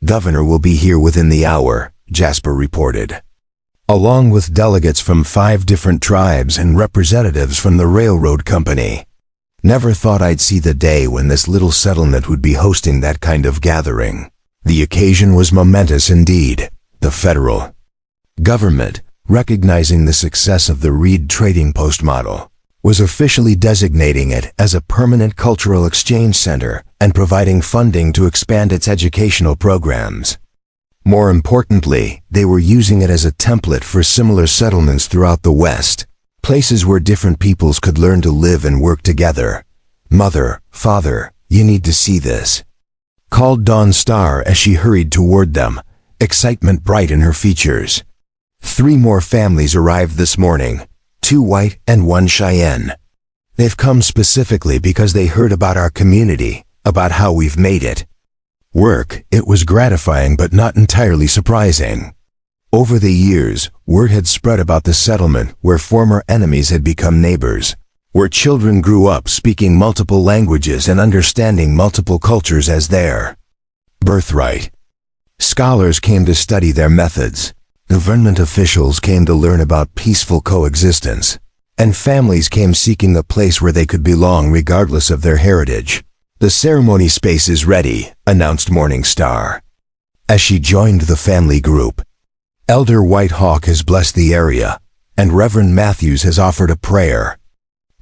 governor will be here within the hour, Jasper reported, along with delegates from 5 different tribes and representatives from the railroad company. Never thought I'd see the day when this little settlement would be hosting that kind of gathering. The occasion was momentous indeed. The federal government, recognizing the success of the Reed Trading Post model, was officially designating it as a permanent cultural exchange center and providing funding to expand its educational programs. More importantly, they were using it as a template for similar settlements throughout the West, places where different peoples could learn to live and work together. "Mother, Father, you need to see this," called Dawn Star as she hurried toward them, excitement bright in her features. 3 more families arrived this morning, 2 white and 1 Cheyenne. They've come specifically because they heard about our community, about how we've made it work. It was gratifying but not entirely surprising. Over the years, word had spread about the settlement where former enemies had become neighbors, where children grew up speaking multiple languages and understanding multiple cultures as their birthright. Scholars came to study their methods. Government officials came to learn about peaceful coexistence, and families came seeking a place where they could belong regardless of their heritage. "The ceremony space is ready," announced Morning Star, as she joined the family group. "Elder White Hawk has blessed the area, and Reverend Matthews has offered a prayer.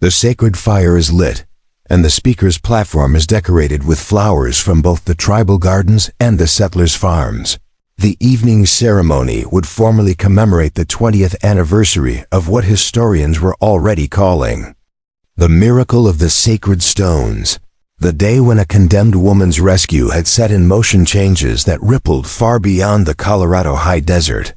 The sacred fire is lit, and the speaker's platform is decorated with flowers from both the tribal gardens and the settlers' farms." The evening ceremony would formally commemorate the 20th anniversary of what historians were already calling the miracle of the sacred stones, the day when a condemned woman's rescue had set in motion changes that rippled far beyond the Colorado high desert.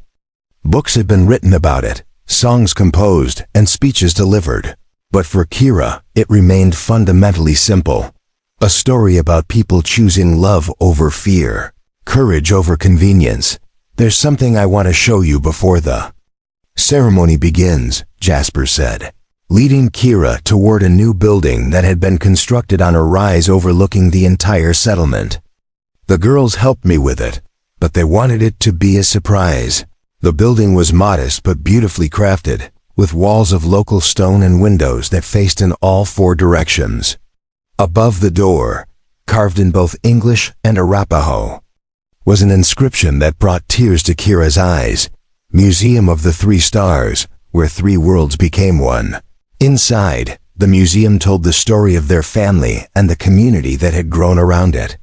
Books had been written about it, songs composed, and speeches delivered. But for Kira, it remained fundamentally simple. A story about people choosing love over fear, courage over convenience. "There's something I want to show you before the ceremony begins," Jasper said, leading Kira toward a new building that had been constructed on a rise overlooking the entire settlement. "The girls helped me with it, but they wanted it to be a surprise." The building was modest but beautifully crafted, with walls of local stone and windows that faced in all 4 directions. Above the door, carved in both English and Arapaho, was an inscription that brought tears to Kira's eyes: "Museum of the 3 Stars, where 3 worlds became one." Inside, the museum told the story of their family and the community that had grown around it.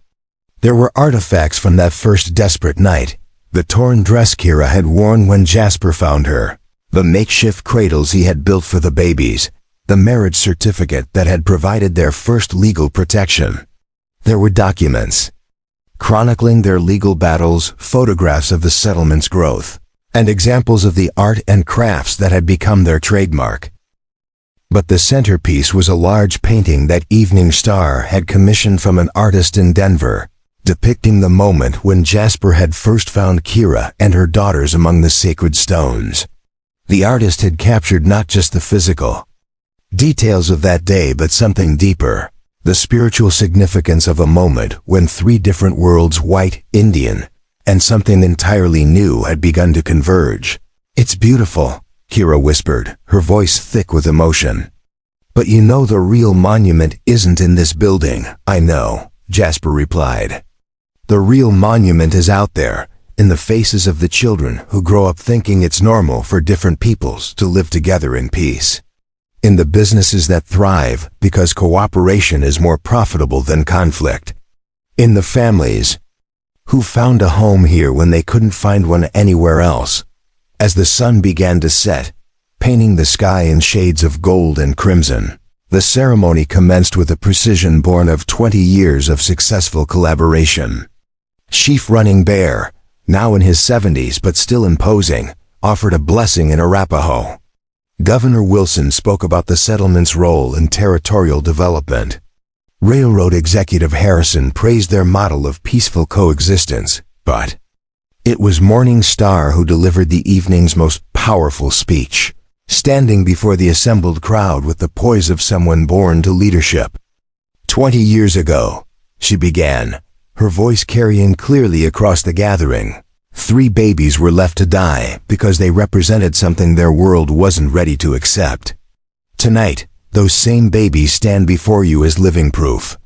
There were artifacts from that first desperate night: the torn dress Kira had worn when Jasper found her, the makeshift cradles he had built for the babies, the marriage certificate that had provided their first legal protection. There were documents chronicling their legal battles, photographs of the settlement's growth, and examples of the art and crafts that had become their trademark. But the centerpiece was a large painting that Evening Star had commissioned from an artist in Denver, depicting the moment when Jasper had first found Kira and her daughters among the sacred stones. The artist had captured not just the physical details of that day but something deeper: the spiritual significance of a moment when 3 different worlds, white, Indian, and something entirely new, had begun to converge. "It's beautiful," Kira whispered, her voice thick with emotion. "But you know the real monument isn't in this building." "I know," Jasper replied. "The real monument is out there, in the faces of the children who grow up thinking it's normal for different peoples to live together in peace. In the businesses that thrive because cooperation is more profitable than conflict. In the families who found a home here when they couldn't find one anywhere else." As the sun began to set, painting the sky in shades of gold and crimson, the ceremony commenced with a precision born of 20 years of successful collaboration. Chief Running Bear, now in his 70s but still imposing, offered a blessing in Arapaho. Governor Wilson spoke about the settlement's role in territorial development. Railroad Executive Harrison praised their model of peaceful coexistence, but It was Morning Star who delivered the evening's most powerful speech, standing before the assembled crowd with the poise of someone born to leadership. 20 years ago, she began, her voice carrying clearly across the gathering. 3 babies were left to die because they represented something their world wasn't ready to accept. Tonight, those same babies stand before you as living proof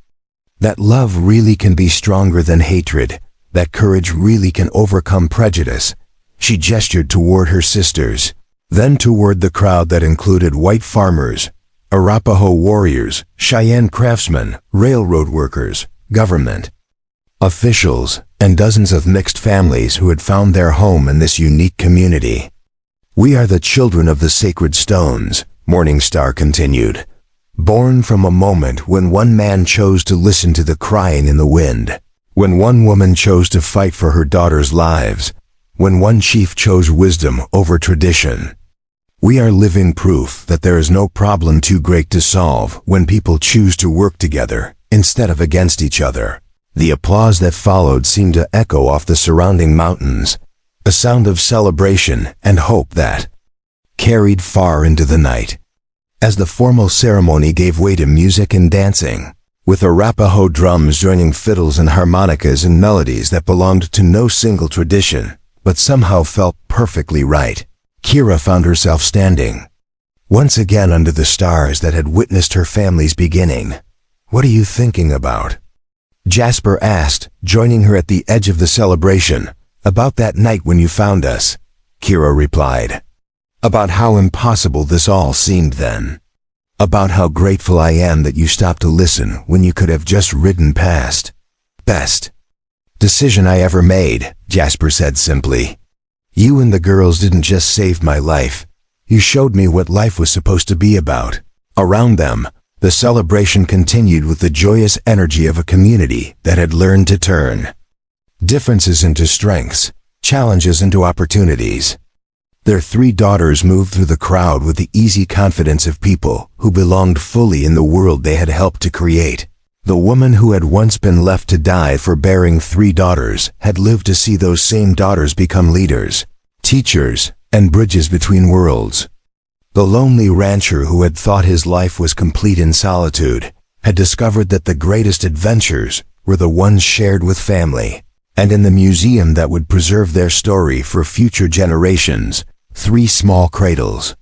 that love really can be stronger than hatred, that courage really can overcome prejudice. She gestured toward her sisters, then toward the crowd that included white farmers, Arapaho warriors, Cheyenne craftsmen, railroad workers, government officials, and dozens of mixed families who had found their home in this unique community. We are the children of the sacred stones, Morning Star continued, born from a moment when one man chose to listen to the crying in the wind, when one woman chose to fight for her daughters' lives, when one chief chose wisdom over tradition. We are living proof that there is no problem too great to solve when people choose to work together instead of against each other. The applause that followed seemed to echo off the surrounding mountains, a sound of celebration and hope that carried far into the night. As the formal ceremony gave way to music and dancing, with Arapaho drums joining fiddles and harmonicas and melodies that belonged to no single tradition, but somehow felt perfectly right, Kira found herself standing, once again under the stars that had witnessed her family's beginning. "What are you thinking about?" Jasper asked, joining her at the edge of the celebration. "About that night when you found us," Kira replied. "About how impossible this all seemed then. About how grateful I am that you stopped to listen when you could have just ridden past." "Best decision I ever made," Jasper said simply. "You and the girls didn't just save my life. You showed me what life was supposed to be about." Around them, the celebration continued with the joyous energy of a community that had learned to turn differences into strengths, challenges into opportunities. Their 3 daughters moved through the crowd with the easy confidence of people who belonged fully in the world they had helped to create. The woman who had once been left to die for bearing 3 daughters had lived to see those same daughters become leaders, teachers, and bridges between worlds. The lonely rancher who had thought his life was complete in solitude had discovered that the greatest adventures were the ones shared with family. And in the museum that would preserve their story for future generations, 3 small cradles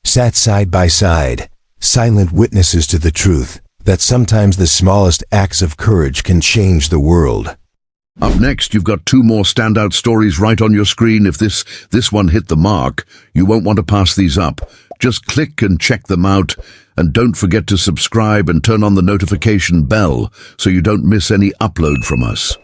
sat side by side, silent witnesses to the truth that sometimes the smallest acts of courage can change the world. Up next, you've got 2 more standout stories right on your screen. If this one hit the mark, you won't want to pass these up. Just click and check them out. And don't forget to subscribe and turn on the notification bell so you don't miss any upload from us.